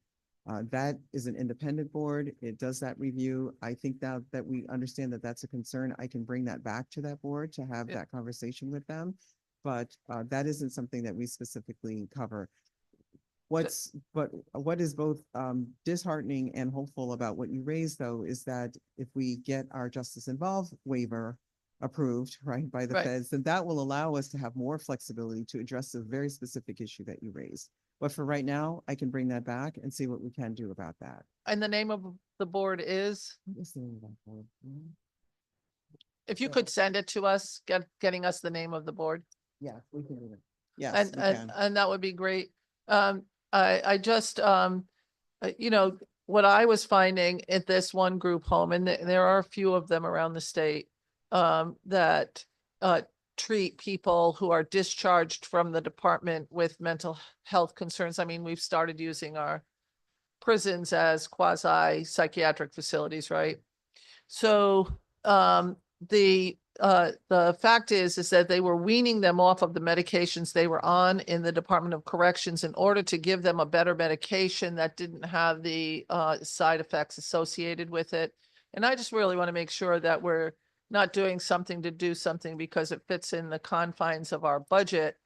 That is an independent board. It does that review. I think that we understand that that's a concern. I can bring that back to that board to have that conversation with them, but that isn't something that we specifically cover. What is both disheartening and hopeful about what you raised, though, is that if we get our Justice Involved waiver approved, right, by the feds, then that will allow us to have more flexibility to address the very specific issue that you raised. But for right now, I can bring that back and see what we can do about that. And the name of the board is? What's the name of that board? If you could send it to us, getting us the name of the board. Yeah, we can do it. Yes, we can. And that would be great. I just, you know, what I was finding at this one group home, and there are a few of them around the state, that treat people who are discharged from the department with mental health concerns. I mean, we've started using our prisons as quasi psychiatric facilities, right? So the fact is that they were weaning them off of the medications they were on in the Department of Corrections in order to give them a better medication that didn't have the side effects associated with it. And I just really want to make sure that we're not doing something to do something because it fits in the confines of our budget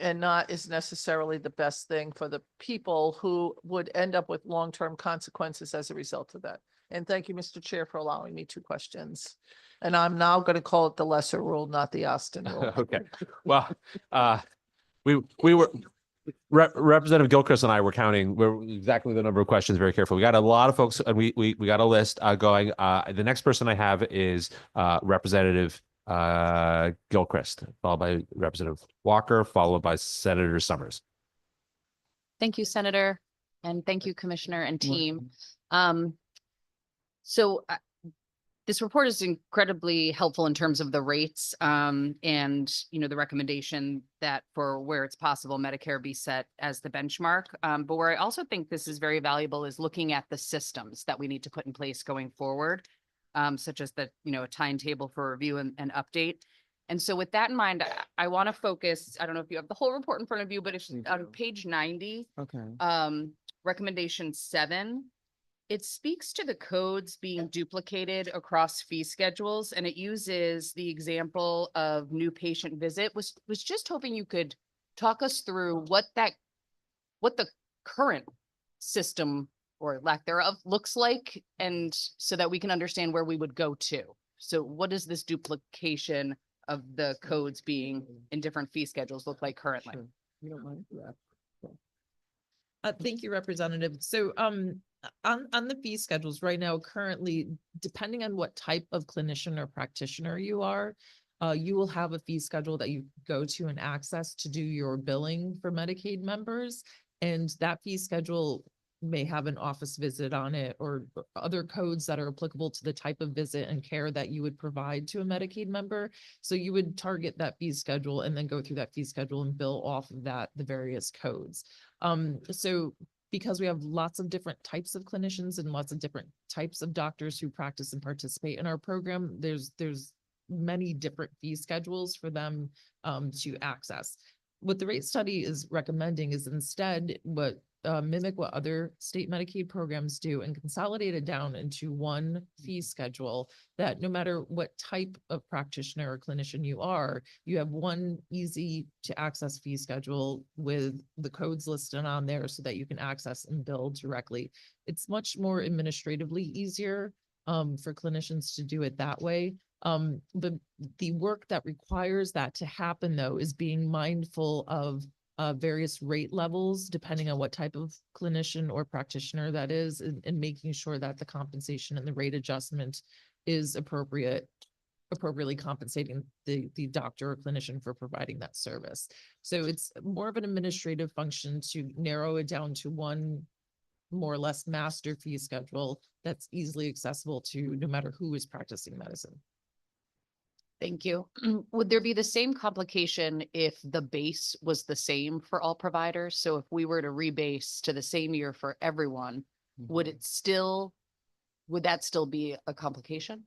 and not is necessarily the best thing for the people who would end up with long-term consequences as a result of that. And thank you, Mr. Chair, for allowing me 2 questions. And I'm now going to call it the lesser rule, not the Austin rule. Okay. Well, we were Representative Gilchrist and I were counting exactly the number of questions very carefully. We got a lot of folks, and we got a list going. The next person I have is Representative Gilchrist, followed by Representative Walker, followed by Senator Summers. Thank you, Senator, and thank you, Commissioner and team. So this report is incredibly helpful in terms of the rates and, you know, the recommendation that for where it's possible, Medicare be set as the benchmark. But where I also think this is very valuable is looking at the systems that we need to put in place going forward, such as the, you know, a timetable for review and update. And so with that in mind, I want to focus, I don't know if you have the whole report in front of you, but it's on page 90, recommendation 7. It speaks to the codes being duplicated across fee schedules, and it uses the example of new patient visit. Was just hoping you could talk us through what the current system or lack thereof looks like, and so that we can understand where we would go to. So what does this duplication of the codes being in different fee schedules look like currently? You don't mind? Yeah. Thank you, Representative. So, on the fee schedules right now, currently, depending on what type of clinician or practitioner you are, you will have a fee schedule that you go to and access to do your billing for Medicaid members. And that fee schedule may have an office visit on it or other codes that are applicable to the type of visit and care that you would provide to a Medicaid member. So you would target that fee schedule and then go through that fee schedule and bill off of that, the various codes. So because we have lots of different types of clinicians and lots of different types of doctors who practice and participate in our program, there's many different fee schedules for them to access. What the rate study is recommending is instead mimic what other state Medicaid programs do and consolidate it down into one fee schedule that no matter what type of practitioner or clinician you are, you have one easy to access fee schedule with the codes listed on there so that you can access and bill directly. It's much more administratively easier for clinicians to do it that way. The work that requires that to happen, though, is being mindful of various rate levels, depending on what type of clinician or practitioner that is, and making sure that the compensation and the rate adjustment is appropriately compensating the doctor or clinician for providing that service. So it's more of an administrative function to narrow it down to one more or less master fee schedule that's easily accessible to no matter who is practicing medicine. Thank you. Would there be the same complication if the base was the same for all providers? So if we were to rebase to the same year for everyone, would that still be a complication?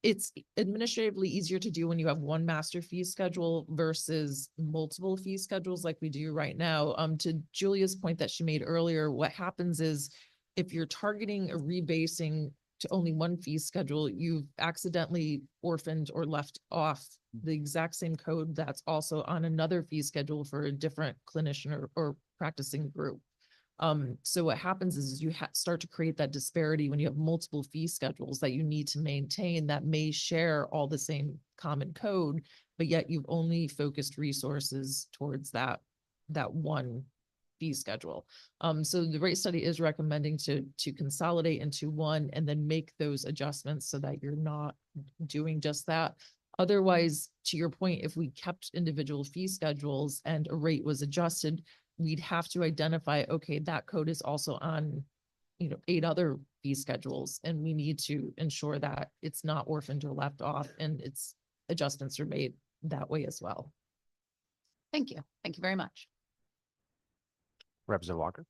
It's administratively easier to do when you have one master fee schedule versus multiple fee schedules like we do right now. To Julia's point that she made earlier, what happens is if you're targeting a rebasing to only one fee schedule, you've accidentally orphaned or left off the exact same code that's also on another fee schedule for a different clinician or practicing group. So what happens is you start to create that disparity when you have multiple fee schedules that you need to maintain that may share all the same common code, but yet you've only focused resources towards that one fee schedule. So the rate study is recommending to consolidate into one and then make those adjustments so that you're not doing just that. Otherwise, to your point, if we kept individual fee schedules and a rate was adjusted, we'd have to identify, okay, that code is also on, 8 other fee schedules, and we need to ensure that it's not orphaned or left off and its adjustments are made that way as well. Thank you. Thank you very much. Representative Walker.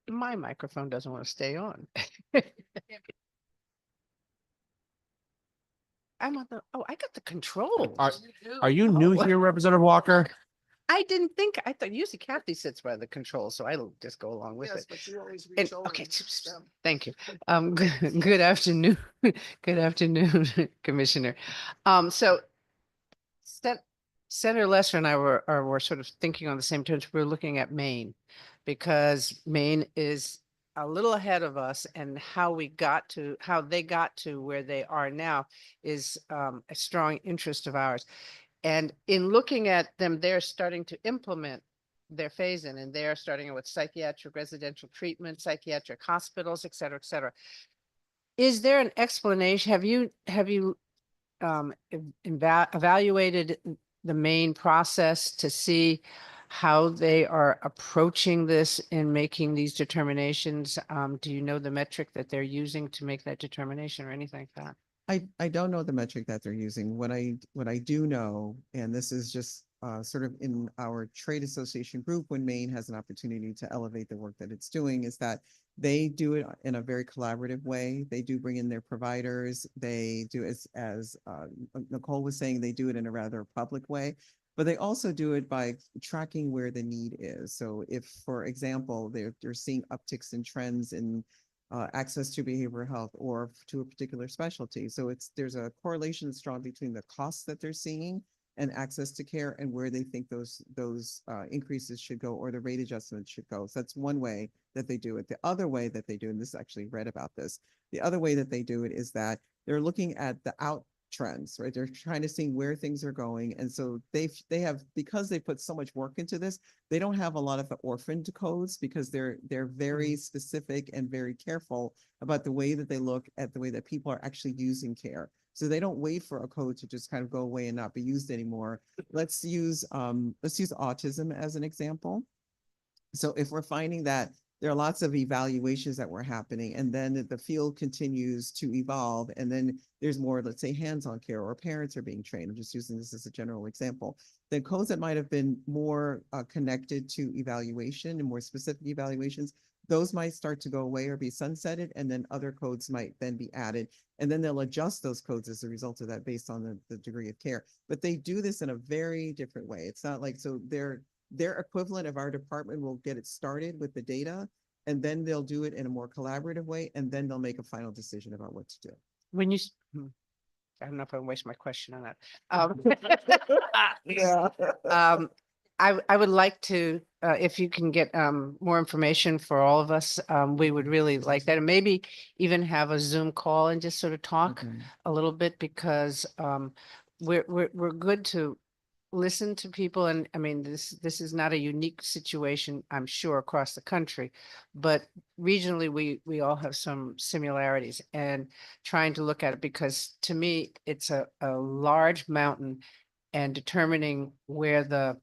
My microphone doesn't want to stay on. I got the controls. Are you new here, Representative Walker? I didn't think, I thought usually Kathy sits by the controls, so I'll just go along with it. But you always And, reach over okay, and reach down. thank you. Good afternoon. Good afternoon, Commissioner. So Senator Lesser and I were sort of thinking on the same terms. We're looking at Maine because Maine is a little ahead of us, and how they got to where they are now is a strong interest of ours. And in looking at them, they're starting to implement their phase in, and they're starting with psychiatric residential treatment, psychiatric hospitals, et cetera, et cetera. Is there an explanation? Have you evaluated the Maine process to see how they are approaching this in making these determinations? Do you know the metric that they're using to make that determination or anything like that? I don't know the metric that they're using. What I do know, and this is just sort of in our trade association group, when Maine has an opportunity to elevate the work that it's doing, is that they do it in a very collaborative way. They do bring in their providers. They do, as Nicole was saying, they do it in a rather public way, but they also do it by tracking where the need is. So if, for example, they're seeing upticks in trends in access to behavioral health or to a particular specialty. So there's a correlation that's drawn between the costs that they're seeing and access to care and where they think those increases should go or the rate adjustments should go. So that's one way that they do it. The other way that they do, and this actually read about this, the other way that they do it is that they're looking at the out trends, right? They're trying to see where things are going. And so they have, because they put so much work into this, they don't have a lot of the orphaned codes because they're very specific and very careful about the way that they look at the way that people are actually using care. So they don't wait for a code to just kind of go away and not be used anymore. Let's use autism as an example. So if we're finding that there are lots of evaluations that were happening, and then the field continues to evolve, and then there's more, let's say, hands-on care, or parents are being trained. I'm just using this as a general example. The codes that might have been more connected to evaluation and more specific evaluations, those might start to go away or be sunsetted, and then other codes might then be added. And then they'll adjust those codes as a result of that based on the degree of care. But they do this in a very different way. It's not like, so their equivalent of our department will get it started with the data, and then they'll do it in a more collaborative way, and then they'll make a final decision about what to do. When you, I don't know if I waste my question on that. Yeah. I would like to, if you can get more information for all of us, we would really like that. And maybe even have a Zoom call and just sort of talk a little bit, because we're good to listen to people. And I mean, this is not a unique situation, I'm sure, across the country, but regionally we all have some similarities, and trying to look at it, because to me, it's a large mountain, and determining where the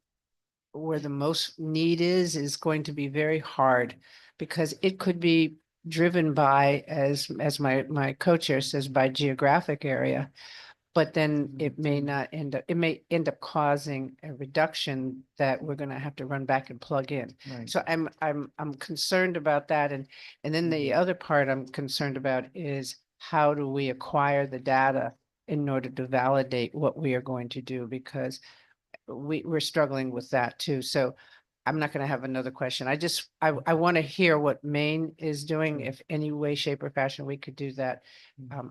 most need is going to be very hard, because it could be driven by, as my co-chair says, by geographic area. But then it may not end up, it may end up causing a reduction that we're gonna have to run back and plug in. Right. So I'm concerned about that. And then the other part I'm concerned about is, how do we acquire the data in order to validate what we are going to do? Because we're struggling with that too. So I'm not going to have another question. I want to hear what Maine is doing. If any way, shape or fashion we could do that,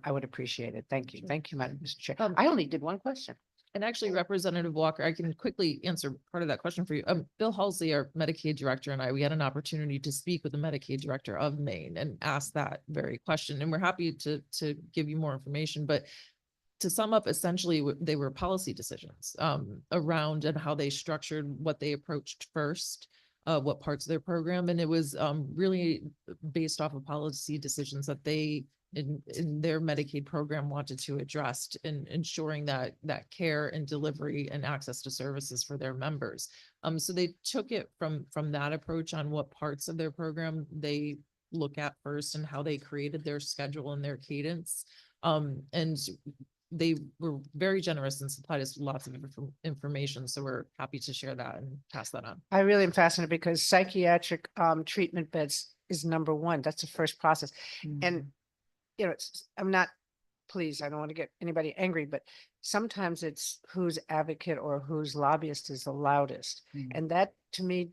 I would appreciate it. Thank you. Thank you, Madam Mr. Chair. I only did one question. And actually, Representative Walker, I can quickly answer part of that question for you. Bill Halsey, our Medicaid director, and we had an opportunity to speak with the Medicaid director of Maine and ask that very question. And we're happy to give you more information, but to sum up, essentially, they were policy decisions around and how they structured what they approached first, what parts of their program. And it was really based off of policy decisions that they in their Medicaid program wanted to address, in ensuring that care and delivery and access to services for their members. So they took it from that approach on what parts of their program they look at first, and how they created their schedule and their cadence. And they were very generous and supplied us with lots of information. So we're happy to share that and pass that on. I really am fascinated, because psychiatric treatment beds is number one. That's the first process. And, you know, I'm not, please, I don't want to get anybody angry, but sometimes it's whose advocate or whose lobbyist is the loudest. And that, to me,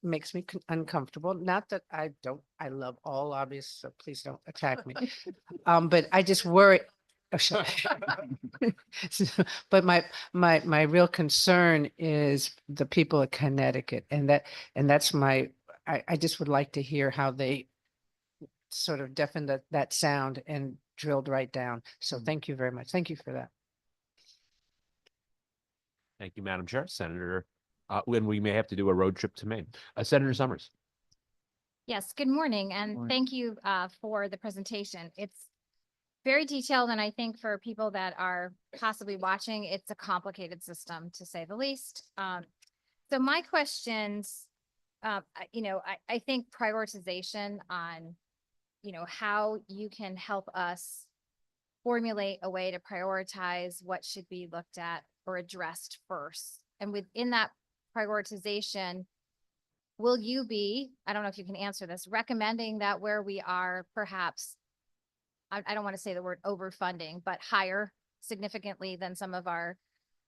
makes me uncomfortable. Not that I love all lobbyists, so please don't attack me. But I just worry. Oh, shut up. But my real concern is the people of Connecticut, and that's I just would like to hear how they sort of deafened that sound and drilled right down. So thank you very much. Thank you for that. Thank you, Madam Chair. Senator, when we may have to do a road trip to Maine. Senator Summers. Yes, good morning, and thank you for the presentation. It's very detailed, and I think for people that are possibly watching, it's a complicated system, to say the least. So my questions, I think prioritization on, how you can help us formulate a way to prioritize what should be looked at or addressed first. And within that prioritization, will you be, I don't know if you can answer this, recommending that where we are perhaps, I don't want to say the word overfunding, but higher significantly than some of our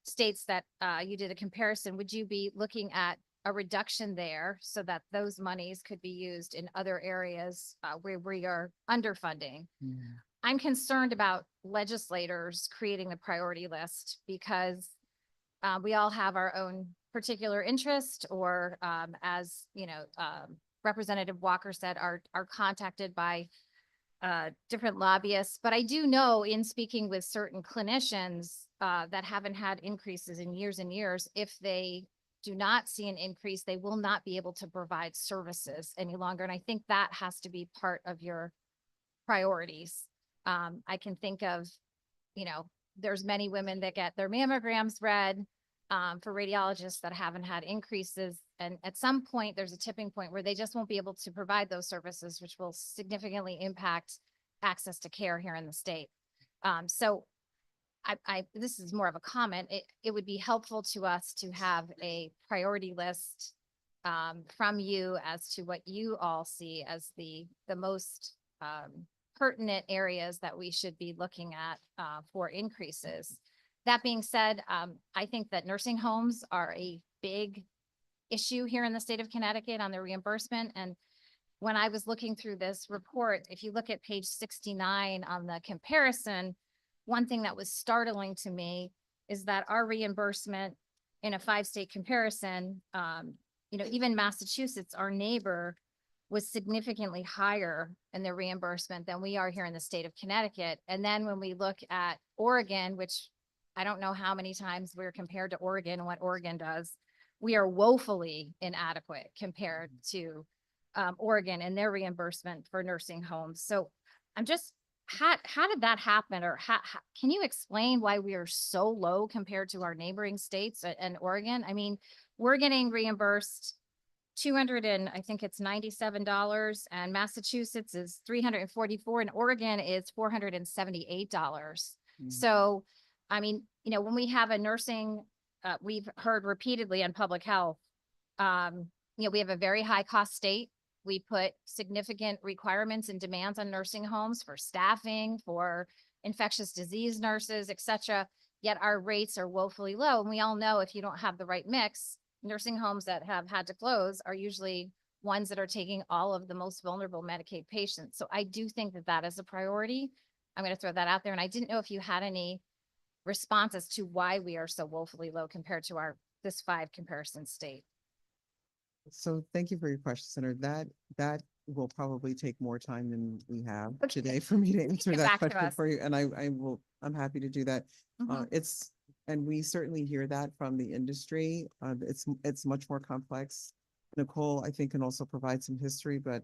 states that you did a comparison, would you be looking at a reduction there so that those monies could be used in other areas where we are underfunding. I'm concerned about legislators creating the priority list because we all have our own particular interest or as Representative Walker said, are contacted by different lobbyists. But I do know in speaking with certain clinicians that haven't had increases in years and years, if they do not see an increase, they will not be able to provide services any longer. And I think that has to be part of your priorities. I can think of, there's many women that get their mammograms read for radiologists that haven't had increases. And at some point, there's a tipping point where they just won't be able to provide those services, which will significantly impact access to care here in the state. So this is more of a comment. It would be helpful to us to have a priority list from you as to what you all see as the most pertinent areas that we should be looking at for increases. That being said, I think that nursing homes are a big issue here in the state of Connecticut on the reimbursement. And when I was looking through this report, if you look at page 69 on the comparison, one thing that was startling to me is that our reimbursement in a 5-state comparison, even Massachusetts, our neighbor, was significantly higher in their reimbursement than we are here in the state of Connecticut. And then when we look at Oregon, which I don't know how many times we're compared to Oregon and what Oregon does, we are woefully inadequate compared to Oregon and their reimbursement for nursing homes. So I'm just, how did that happen? Or how can you explain why we are so low compared to our neighboring states and Oregon? I mean, we're getting reimbursed I think it's $97, and Massachusetts is $344, and Oregon is $478. So, I mean, when we have a nursing, we've heard repeatedly on public health, we have a very high cost state. We put significant requirements and demands on nursing homes for staffing, for infectious disease nurses, et cetera. Yet our rates are woefully low. And we all know if you don't have the right mix, nursing homes that have had to close are usually ones that are taking all of the most vulnerable Medicaid patients. So I do think that that is a priority. I'm going to throw that out there. And I didn't know if you had any responses to why we are so woefully low compared to this 5 comparison state. So thank you for your question, Senator. That will probably take more time than we have today for me to answer that question for you. And I'm happy to do that. And we certainly hear that from the industry. It's much more complex. Nicole, I think, can also provide some history, but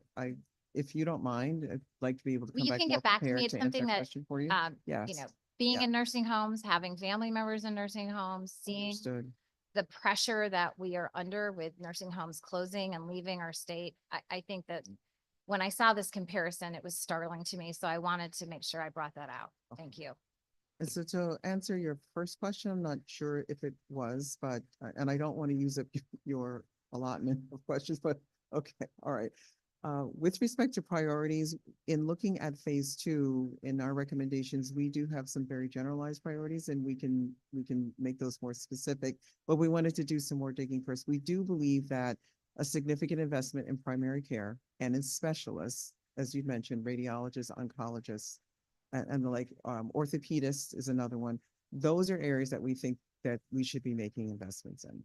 if you don't mind, I'd like to be able to come You back can more get back to me. prepared It's to answer something that that, question for you. Yes. being in nursing homes, having family members in nursing homes, seeing Understood. the pressure that we are under with nursing homes closing and leaving our state. I think that when I saw this comparison, it was startling to me. So I wanted to make sure I brought that out. Thank you. And so to answer your first question, I'm not sure if it was, but, and I don't want to use up your allotment of questions, but okay, all right. With respect to priorities, in looking at phase 2, in our recommendations, we do have some very generalized priorities, and we can make those more specific, but we wanted to do some more digging first. We do believe that a significant investment in primary care and in specialists, as you mentioned, radiologists, oncologists, and the orthopedists is another one. Those are areas that we think that we should be making investments in.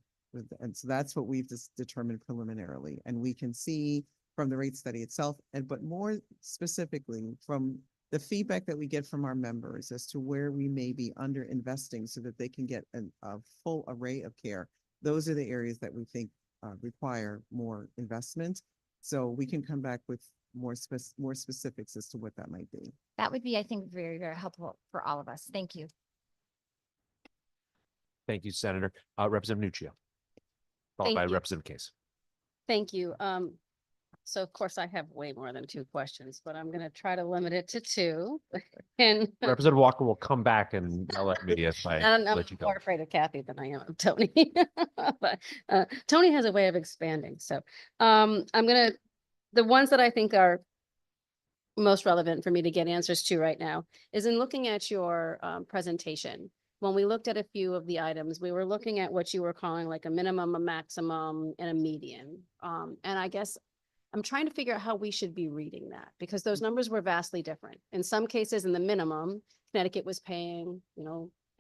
And so that's what we've just determined preliminarily. And we can see from the rate study itself, but more specifically from the feedback that we get from our members as to where we may be under investing so that they can get a full array of care. Those are the areas that we think require more investment. So we can come back with more specifics as to what that might be. That would be, I think, very, very helpful for all of us. Thank you. Thank you, Senator. Representative Nuccio, followed Thank by you. Representative Case. Thank you. So of course I have way more than 2 questions, but I'm going to try to limit it to 2. And Representative Walker will come back and yell at me if I I'm let you go. more afraid of Kathy than I am of Tony. But Tony has a way of expanding. So the ones that I think are most relevant for me to get answers to right now is in looking at your presentation. when we looked at a few of the items, we were looking at what you were calling like a minimum, a maximum, and a median. And I guess I'm trying to figure out how we should be reading that, because those numbers were vastly different. In some cases, in the minimum, Connecticut was paying,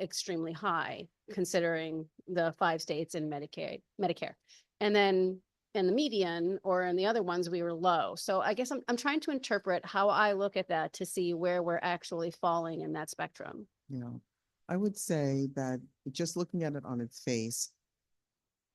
extremely high, considering the 5 states in Medicare. And then in the median or in the other ones, we were low. So I guess I'm trying to interpret how I look at that to see where we're actually falling in that spectrum. I would say that just looking at it on its face,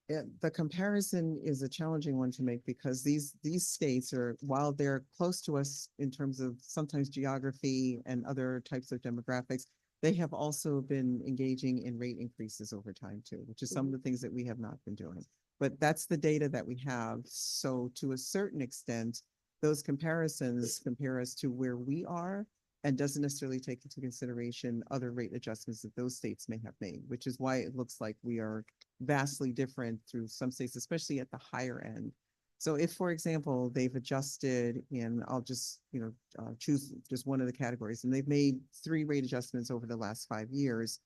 the comparison is a challenging one to make, because these states are, while they're close to us in terms of sometimes geography and other types of demographics, they have also been engaging in rate increases over time too, which is some of the things that we have not been doing. But that's the data that we have. So to a certain extent, those comparisons compare us to where we are, and doesn't necessarily take into consideration other rate adjustments that those states may have made, which is why it looks like we are vastly different through some states, especially at the higher end. So if, for example, they've adjusted, and I'll just, choose just one of the categories, and they've made 3 rate adjustments over the last 5 years,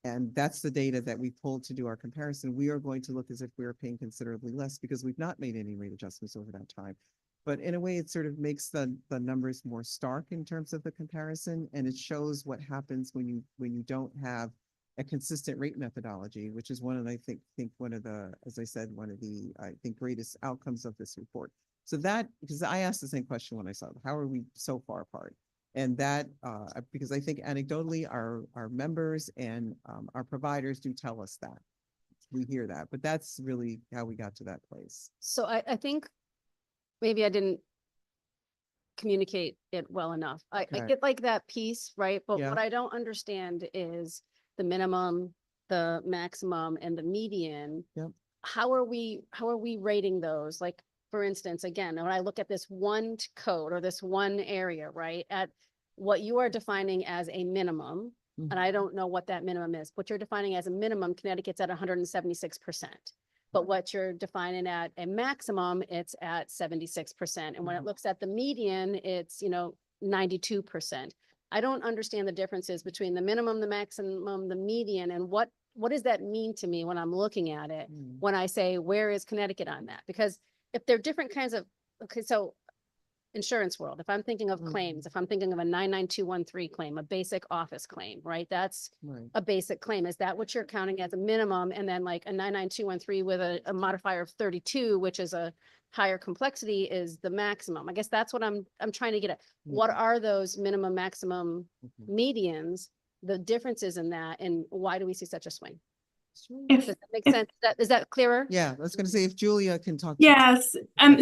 and that's the data that we pulled to do our comparison, we are going to look as if we are paying considerably less because we've not made any rate adjustments over that time. But in a way, it sort of makes the numbers more stark in terms of the comparison, and it shows what happens when you don't have a consistent rate methodology, which is one of, I think one of the, as I said, one of the, I think, greatest outcomes of this report. So that, because I asked the same question when I saw it, how are we so far apart? And that, because I think anecdotally our members and our providers do tell us that. We hear that, but that's really how we got to that place. So I think maybe I didn't communicate it well enough. I Okay. get like that piece, right? But Yeah. what I don't understand is the minimum, the maximum, and the median. Yep. How are we rating those? Like, for instance, again, when I look at this one code or this one area, right, at what you are defining as a minimum, and I don't know what that minimum is. What you're defining as a minimum, Connecticut's at 176%. But what you're defining at a maximum, it's at 76%. And when it looks at the median, it's, 92%. I don't understand the differences between the minimum, the maximum, the median, and what does that mean to me when I'm looking at it, when I say, where is Connecticut on that? Because if they're different kinds of, okay, so insurance world, if I'm thinking of claims, if I'm thinking of a 99213 claim, a basic office claim, right? That's Right. a basic claim. Is that what you're counting as a minimum? And then like a 99213 with a modifier of 32, which is a higher complexity, is the maximum. I guess that's what I'm trying to get at. What are those minimum, maximum, medians, the differences in that, and why do we see such a swing? If, Does that make if- sense? Is that clearer? Yeah, I was going to say if Julia can talk. Yes.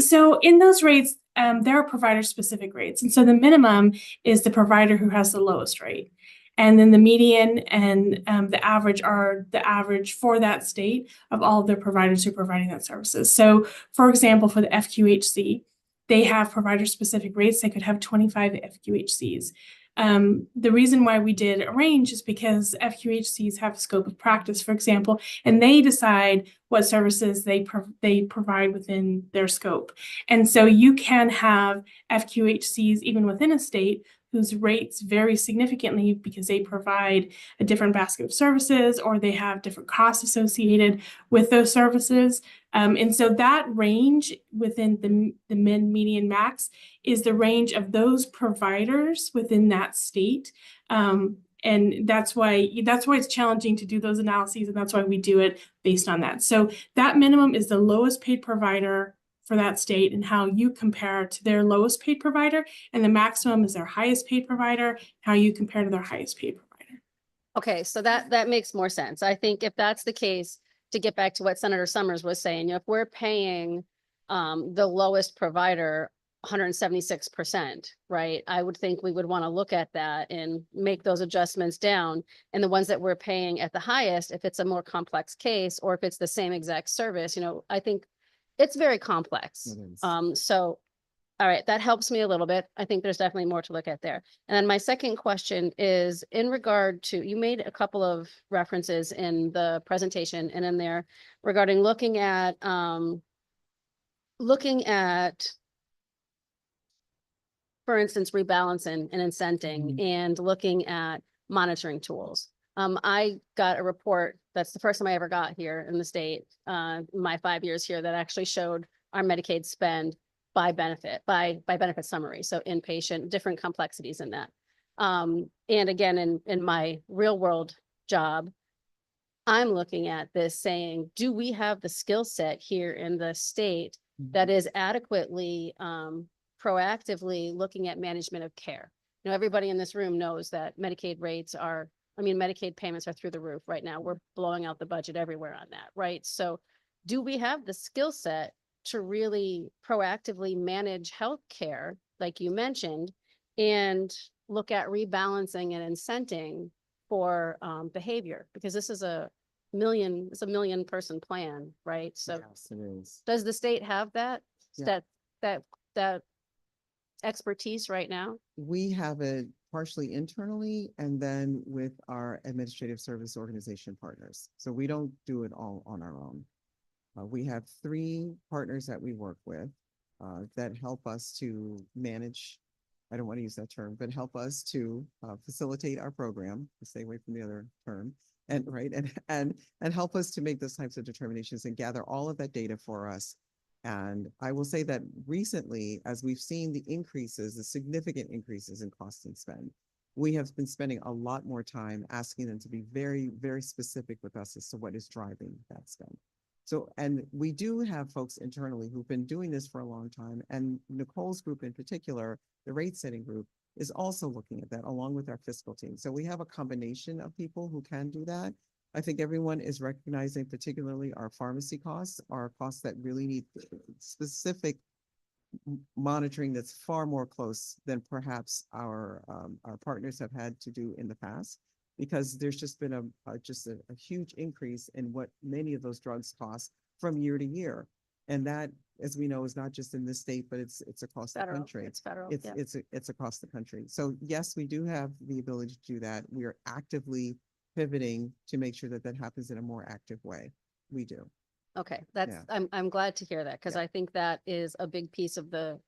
So in those rates, there are provider specific rates. And so the minimum is the provider who has the lowest rate. And then the median and the average are the average for that state of all of their providers who are providing that services. So for example, for the FQHC, they have provider specific rates. They could have 25 FQHCs. The reason why we did a range is because FQHCs have a scope of practice, for example, and they decide what services they provide within their scope. And so you can have FQHCs even within a state whose rates vary significantly because they provide a different basket of services or they have different costs associated with those services. And so that range within the min, median, max is the range of those providers within that state. And that's why it's challenging to do those analyses, and that's why we do it based on that. So that minimum is the lowest paid provider for that state and how you compare to their lowest paid provider, and the maximum is their highest paid provider, how you compare to their highest paid provider. Okay, so that makes more sense. I think if that's the case, to get back to what Senator Summers was saying, if we're paying the lowest provider 176%, right? I would think we would want to look at that and make those adjustments down. And the ones that we're paying at the highest, if it's a more complex case or if it's the same exact service, I think it's very complex. It is. So, all right, that helps me a little bit. I think there's definitely more to look at there. And then my second question is in regard to, you made a couple of references in the presentation and in there regarding looking at, for instance, rebalancing and incenting and looking at monitoring tools. I got a report, that's the first time I ever got here in the state, my 5 years here, that actually showed our Medicaid spend by benefit, by benefit summary. So inpatient, different complexities in that. And again, in my real world job, I'm looking at this saying, do we have the skill set here in the state that is adequately, proactively looking at management of care? You know, everybody in this room knows that Medicaid rates are, Medicaid payments are through the roof right now. We're blowing out the budget everywhere on that, right? So do we have the skill set to really proactively manage healthcare, like you mentioned, and look at rebalancing and incenting for behavior? Because this is it's a million person plan, right? So Yes, it is. does the state have that, Yeah. that expertise right now? We have it partially internally and then with our administrative service organization partners. So we don't do it all on our own. We have 3 partners that we work with that help us to manage, I don't want to use that term, but help us to facilitate our program, to stay away from the other term, and right, and help us to make those types of determinations and gather all of that data for us. And I will say that recently, as we've seen the increases, the significant increases in cost and spend, we have been spending a lot more time asking them to be very, very specific with us as to what is driving that spend. So, and we do have folks internally who've been doing this for a long time, and Nicole's group in particular, the rate setting group, is also looking at that along with our fiscal team. So we have a combination of people who can do that. I think everyone is recognizing particularly our pharmacy costs, our costs that really need specific monitoring that's far more close than perhaps our partners have had to do in the past, because there's just been a huge increase in what many of those drugs cost from year to year. And that, as we know, is not just in this state, but it's across the country. It's federal. It's across the country. So yes, we do have the ability to do that. We are actively pivoting to make sure that that happens in a more active way. We do. Okay, Yeah. I'm glad to hear that, because Yeah. I think that is a big piece of the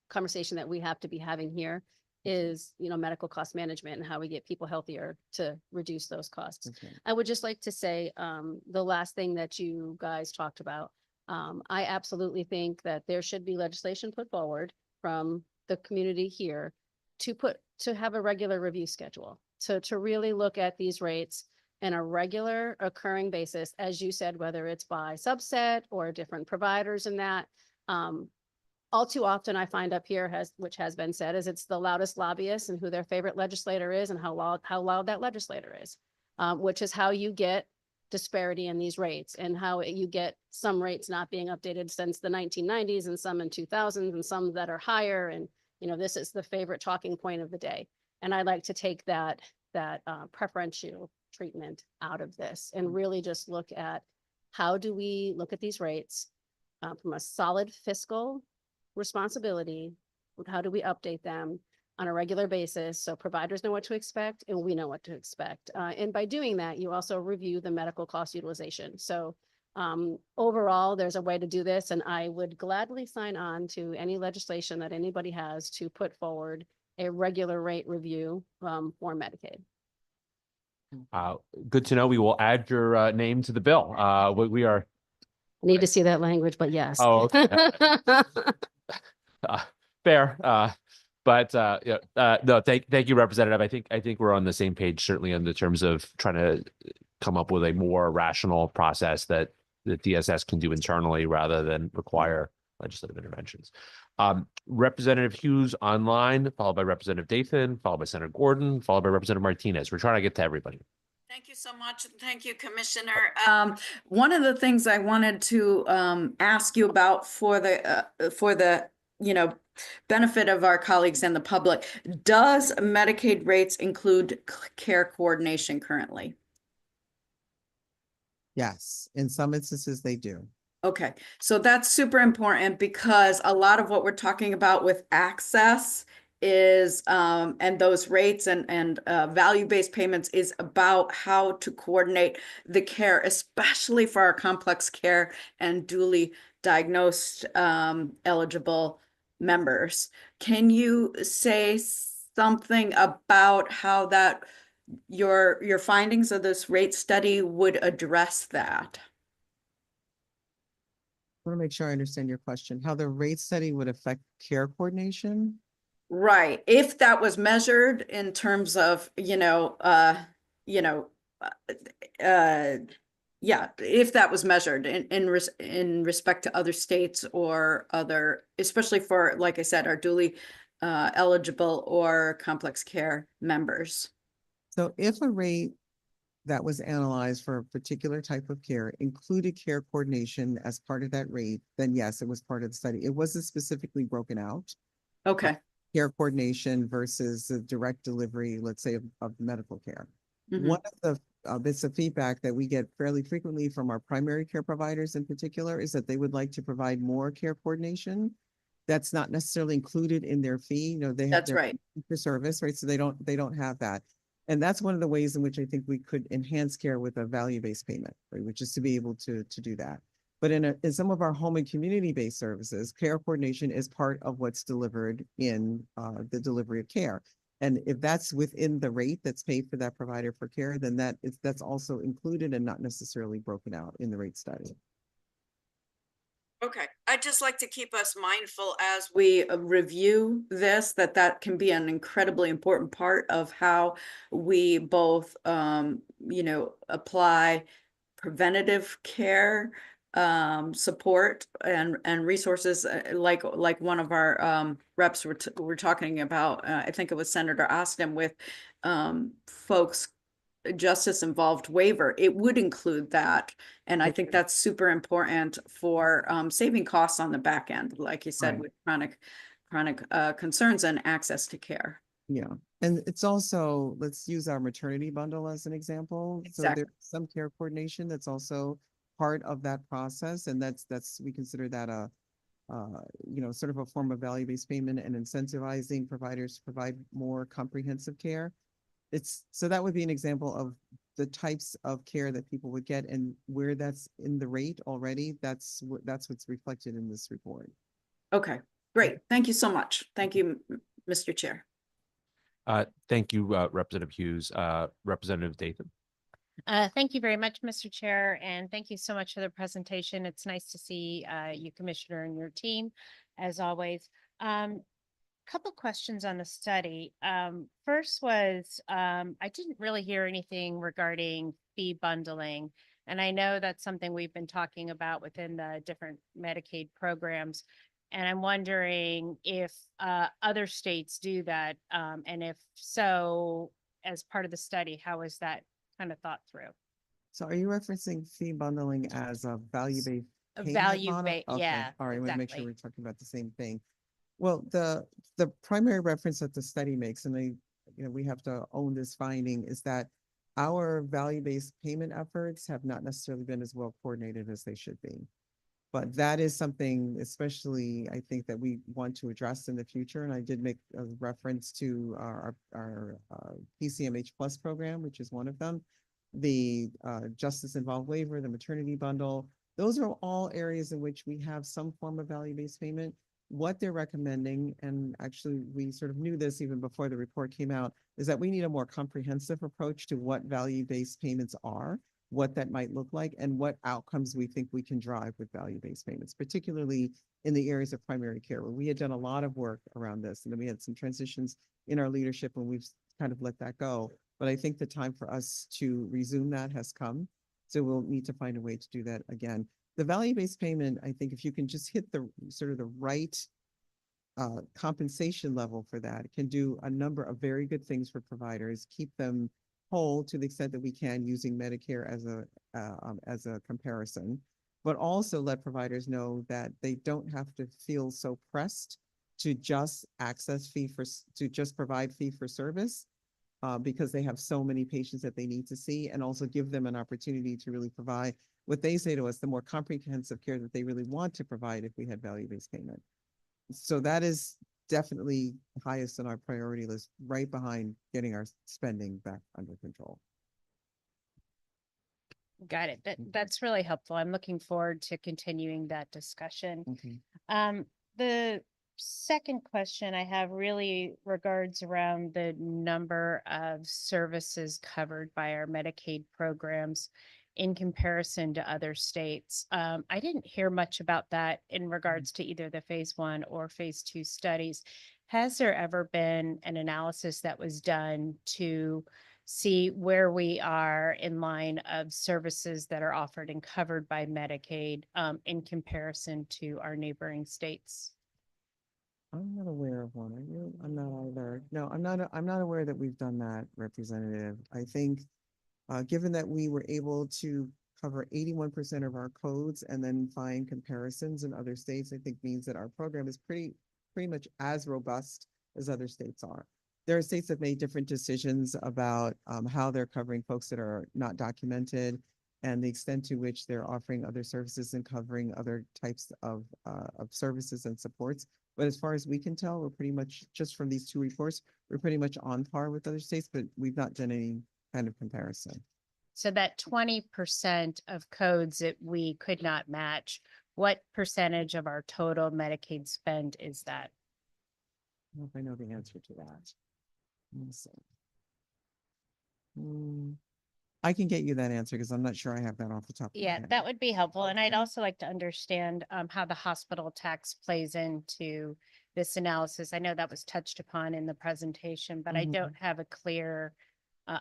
conversation that we have to be having here is, medical cost management and how we get people healthier to reduce those costs. Okay. I would just like to say, the last thing that you guys talked about, I absolutely think that there should be legislation put forward from the community here to have a regular review schedule, to really look at these rates in a regular occurring basis, as you said, whether it's by subset or different providers in that. All too often I find up here, which has been said, is it's the loudest lobbyist and who their favorite legislator is and how loud that legislator is, which is how you get disparity in these rates and how you get some rates not being updated since the 1990s and some in 2000s and some that are higher. And, this is the favorite talking point of the day. And I like to take that preferential treatment out of this and really just look at how do we look at these rates from a solid fiscal responsibility. How do we update them on a regular basis so providers know what to expect and we know what to expect? And by doing that, you also review the medical cost utilization. So overall, there's a way to do this, and I would gladly sign on to any legislation that anybody has to put forward a regular rate review for Medicaid. Good to know. We will add your name to the bill. We are. Need to see that language, but yes. Oh, okay. Fair. No, thank you, Representative. I think we're on the same page, certainly in the terms of trying to come up with a more rational process that the DSS can do internally rather than require legislative interventions. Representative Hughes online, followed by Representative Dathan, followed by Senator Gordon, followed by Representative Martinez. We're trying to get to everybody. Thank you so much. And thank you, Commissioner. One of the things I wanted to ask you about for the benefit of our colleagues and the public, does Medicaid rates include care coordination currently? Yes, in some instances they do. Okay, so that's super important because a lot of what we're talking about with access is and those rates and value-based payments is about how to coordinate the care, especially for our complex care and duly diagnosed eligible members. Can you say something about how that your findings of this rate study would address that. I want to make sure I understand your question, how the rate study would affect care coordination? Right, if that was measured in terms of, yeah, if that was measured in respect to other states or other, especially for, like I said, our duly eligible or complex care members. So if a rate that was analyzed for a particular type of care included care coordination as part of that rate, then yes, it was part of the study. It wasn't specifically broken out. Okay. Care coordination versus the direct delivery, let's say, of medical care. Mhm. One of the bits of feedback that we get fairly frequently from our primary care providers in particular is that they would like to provide more care coordination. That's not necessarily included in their fee. You know, they have That's their right. fee for service, right? So they don't have that. And that's one of the ways in which I think we could enhance care with a value-based payment, right? Which is to be able to do that. But in some of our home and community-based services, care coordination is part of what's delivered in the delivery of care. And if that's within the rate that's paid for that provider for care, then that's also included and not necessarily broken out in the rate study. Okay, I'd just like to keep us mindful as we review this, that can be an incredibly important part of how we both, apply preventative care support and resources, like one of our reps were talking about. I think it was Senator Austin with folks justice involved waiver. It would include that, and I think that's super important for saving costs on the back end, like you said, Right. with chronic concerns and access to care. Yeah, and it's also, let's use our maternity bundle as an example. So Exactly. there's some care coordination that's also part of that process, and that's we consider that a sort of a form of value-based payment and incentivizing providers to provide more comprehensive care. So that would be an example of the types of care that people would get, and where that's in the rate already, that's what's reflected in this report. Okay, great. Thank you so much. Thank you, Mr. Chair. Thank you, Representative Hughes. Representative Dathan. Thank you very much, Mr. Chair, and thank you so much for the presentation. It's nice to see you, Commissioner, and your team, as always. Couple questions on the study. First was, I didn't really hear anything regarding fee bundling. And I know that's something we've been talking about within the different Medicaid programs. And I'm wondering if other states do that. And if so, as part of the study, how is that kind of thought through? So are you referencing fee bundling as a value-based A payment value model? based, Okay. yeah. All right, I want to make sure exactly. we're talking about the same thing. Well, the primary reference that the study makes, and we have to own this finding, is that our value-based payment efforts have not necessarily been as well coordinated as they should be. But that is something, especially, I think, that we want to address in the future. And I did make a reference to our PCMH Plus program, which is one of them, the justice involved waiver, the maternity bundle. Those are all areas in which we have some form of value-based payment. What they're recommending, and actually we sort of knew this even before the report came out, is that we need a more comprehensive approach to what value-based payments are, what that might look like, and what outcomes we think we can drive with value-based payments, particularly in the areas of primary care, where we had done a lot of work around this. And then we had some transitions in our leadership and we've kind of let that go. But I think the time for us to resume that has come. So we'll need to find a way to do that again. The value-based payment, I think if you can just hit the sort of the right compensation level for that, it can do a number of very good things for providers, keep them whole to the extent that we can, using Medicare as a comparison, but also let providers know that they don't have to feel so pressed to just provide fee for service, because they have so many patients that they need to see, and also give them an opportunity to really provide what they say to us, the more comprehensive care that they really want to provide if we had value-based payment. So that is definitely highest on our priority list, right behind getting our spending back under control. Got it. That's really helpful. I'm looking forward to continuing that discussion. Okay. The second question I have really regards around the number of services covered by our Medicaid programs in comparison to other states. I didn't hear much about that in regards to either the phase 1 or phase 2 studies. Has there ever been an analysis that was done to see where we are in line of services that are offered and covered by Medicaid in comparison to our neighboring states? I'm not aware of one. Are you? I'm not either. No, I'm not aware that we've done that, Representative. I think, given that we were able to cover 81% of our codes and then find comparisons in other states, I think means that our program is pretty much as robust as other states are. There are states that made different decisions about how they're covering folks that are not documented and the extent to which they're offering other services and covering other types of services and supports. But as far as we can tell, we're pretty much, just from these two reports, we're pretty much on par with other states, but we've not done any kind of comparison. So that 20% of codes that we could not match, what percentage of our total Medicaid spend is that? I don't know if I know the answer to that. Let me see. I can get you that answer because I'm not sure I have that off the top of my Yeah, head. that would be helpful. And I'd also like to understand how the hospital tax plays into this analysis. I know that was touched upon in the presentation, but I don't have a clear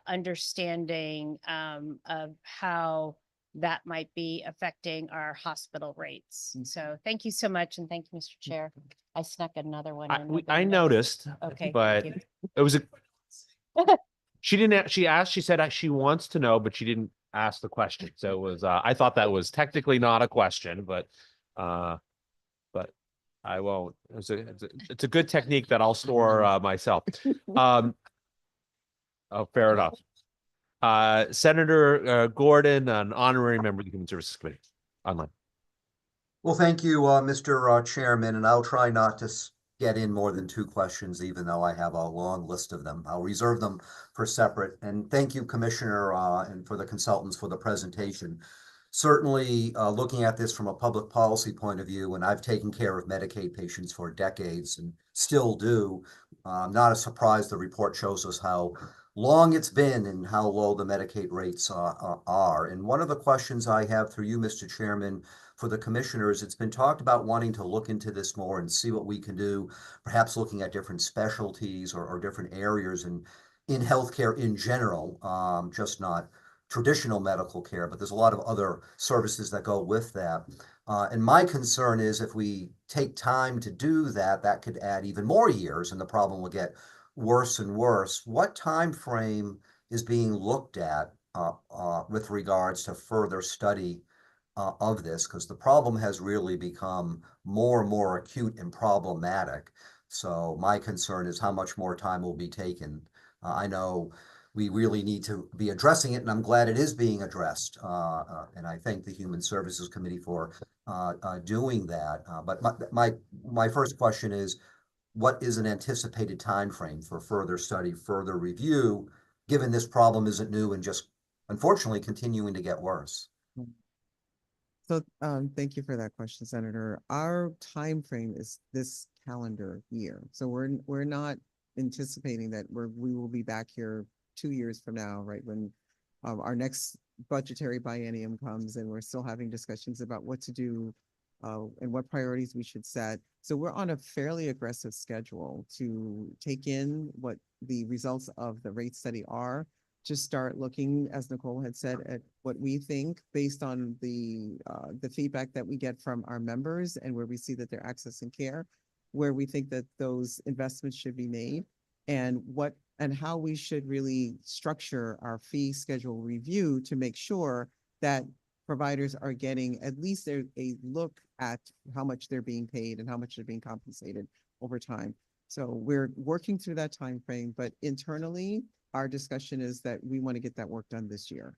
understanding of how that might be affecting our hospital rates. So thank you so much. And thank you, Mr. Chair. I snuck another one in. I noticed, Okay, but thank you. it was she didn't, she asked, she said she wants to know, but she didn't ask the question. So it was, I thought that was technically not a question, but I won't. It's a good technique that I'll store myself. Oh, fair enough. Senator Gordon, an honorary member of the Human Services Committee, online. Well, thank you, Mr. Chairman, and I'll try not to get in more than 2 questions, even though I have a long list of them. I'll reserve them for separate. And thank you, Commissioner, and for the consultants for the presentation. Certainly, looking at this from a public policy point of view, and I've taken care of Medicaid patients for decades and still do, not a surprise the report shows us how long it's been and how low the Medicaid rates are. And one of the questions I have through you, Mr. Chairman, for the commissioners, it's been talked about wanting to look into this more and see what we can do, perhaps looking at different specialties or different areas in healthcare in general, just not traditional medical care, but there's a lot of other services that go with that. And my concern is if we take time to do that, that could add even more years and the problem will get worse and worse. What time frame is being looked at with regards to further study of this? Because the problem has really become more and more acute and problematic. So my concern is how much more time will be taken. I know we really need to be addressing it, and I'm glad it is being addressed. And I thank the Human Services Committee for doing that. But my first question is, what is an anticipated time frame for further study, further review, given this problem isn't new and just unfortunately continuing to get worse? So thank you for that question, Senator. Our time frame is this calendar year. So we're not anticipating that we will be back here 2 years from now, right, when our next budgetary biennium comes and we're still having discussions about what to do and what priorities we should set. So we're on a fairly aggressive schedule to take in what the results of the rate study are, to start looking, as Nicole had said, at what we think based on the feedback that we get from our members and where we see that they're accessing care, where we think that those investments should be made, and how we should really structure our fee schedule review to make sure that providers are getting at least a look at how much they're being paid and how much they're being compensated over time. So we're working through that time frame, but internally, our discussion is that we want to get that work done this year.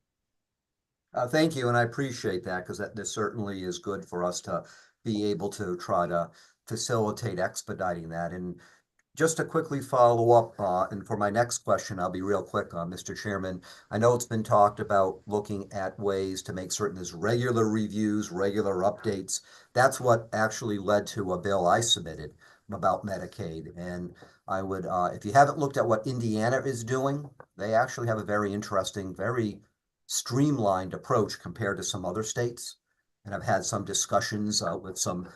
Thank you, and I appreciate that because this certainly is good for us to be able to try to facilitate expediting that. And just to quickly follow up, and for my next question, I'll be real quick, Mr. Chairman. I know it's been talked about looking at ways to make certain there's regular reviews, regular updates. That's what actually led to a bill I submitted about Medicaid. And I would, if you haven't looked at what Indiana is doing, they actually have a very interesting, very streamlined approach compared to some other states. And I've had some discussions with some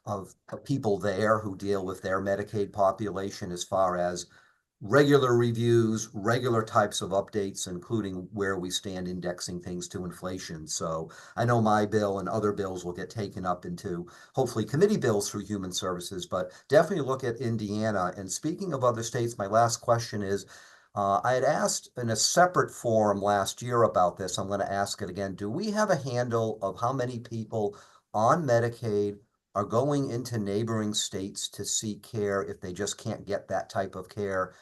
of people there who deal with their Medicaid population as far as regular reviews, regular types of updates, including where we stand indexing things to inflation. So I know my bill and other bills will get taken up into hopefully committee bills through Human Services, but definitely look at Indiana. And speaking of other states, my last question is, I had asked in a separate forum last year about this. I'm going to ask it again. Do we have a handle of how many people on Medicaid are going into neighboring states to seek care if they just can't get that type of care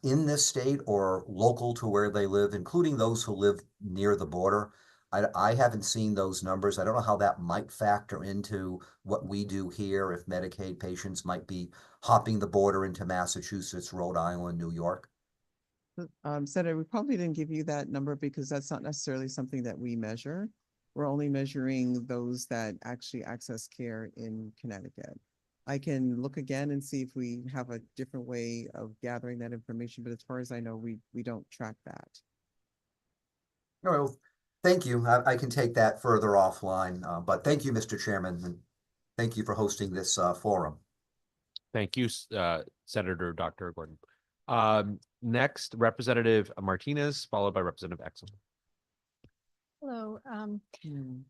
in this state or local to where they live, including those who live near the border? I haven't seen those numbers. I don't know how that might factor into what we do here, if Medicaid patients might be hopping the border into Massachusetts, Rhode Island, New York. Senator, we probably didn't give you that number because that's not necessarily something that we measure. We're only measuring those that actually access care in Connecticut. I can look again and see if we have a different way of gathering that information, but as far as I know, we don't track that. Well, thank you. I can take that further offline, but thank you, Mr. Chairman, and thank you for hosting this forum. Thank you, Senator Dr. Gordon. Next, Representative Martinez, followed by Representative Exum. Hello.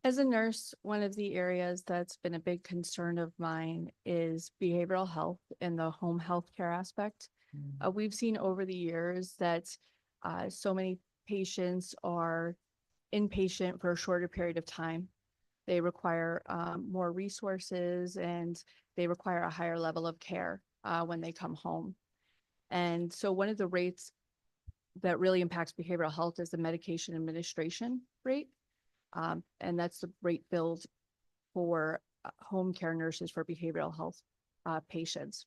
As a nurse, one of the areas that's been a big concern of mine is behavioral health and the home health care aspect. We've seen over the years that so many patients are inpatient for a shorter period of time. They require more resources and they require a higher level of care when they come home. And so one of the rates that really impacts behavioral health is the medication administration rate. And that's the rate billed for home care nurses for behavioral health patients.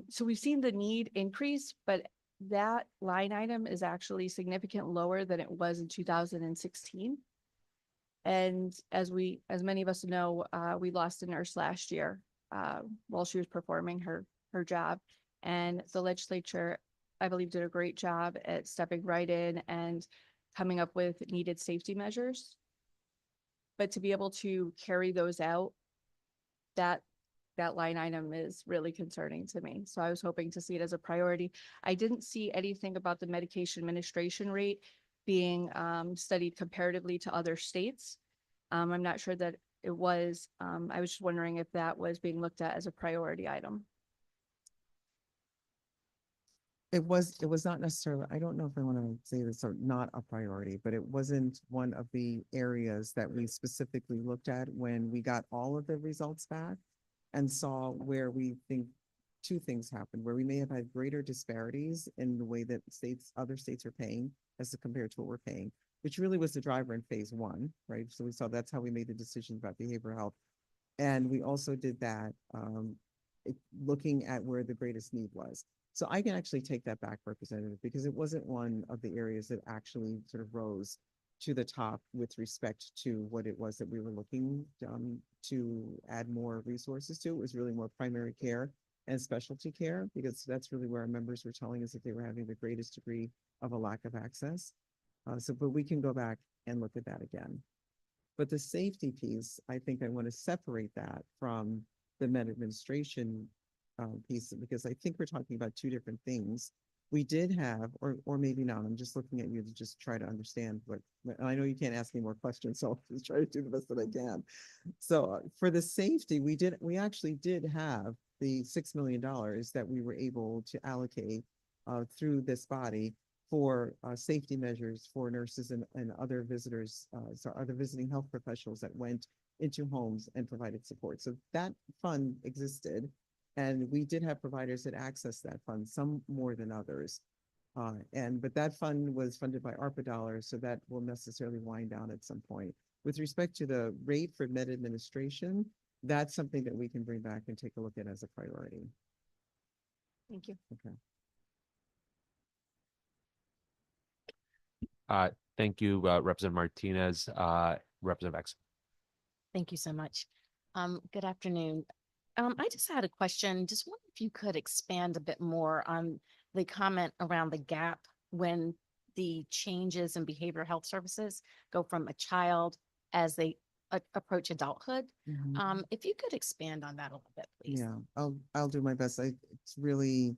So we've seen the need increase, but that line item is actually significantly lower than it was in 2016. And as many of us know, we lost a nurse last year while she was performing her job. And the legislature, I believe, did a great job at stepping right in and coming up with needed safety measures. But to be able to carry those out, that line item is really concerning to me. So I was hoping to see it as a priority. I didn't see anything about the medication administration rate being studied comparatively to other states. I'm not sure that it was. I was just wondering if that was being looked at as a priority item. It was not necessarily, I don't know if I want to say this or not a priority, but it wasn't one of the areas that we specifically looked at when we got all of the results back and saw where we think two things happened, where we may have had greater disparities in the way that other states are paying as compared to what we're paying, which really was the driver in phase one, right? So we saw that's how we made the decisions about behavioral health. And we also did that looking at where the greatest need was. So I can actually take that back, Representative, because it wasn't one of the areas that actually sort of rose to the top with respect to what it was that we were looking to add more resources to. It was really more primary care and specialty care, because that's really where our members were telling us that they were having the greatest degree of a lack of access. But we can go back and look at that again. But the safety piece, I think I want to separate that from the med administration piece, because I think we're talking about two different things. We did have, or maybe not, I'm just looking at you to just try to understand what, I know you can't ask me more questions, so I'll just try to do the best that I can. So for the safety, we actually did have the $6 million that we were able to allocate through this body for safety measures for nurses and other visitors, so other visiting health professionals that went into homes and provided support. So that fund existed. And we did have providers that accessed that fund, some more than others. But that fund was funded by ARPA dollars, so that will necessarily wind down at some point. With respect to the rate for med administration, that's something that we can bring back and take a look at as a priority. Thank you. Okay. Thank you, Representative Martinez. Representative X. Thank you so much. Good afternoon. I just had a question. Just wonder if you could expand a bit more on the comment around the gap when the changes in behavioral health services go from a child as they approach adulthood. If you could expand on that a little bit, please. Yeah, I'll do my best. It's really,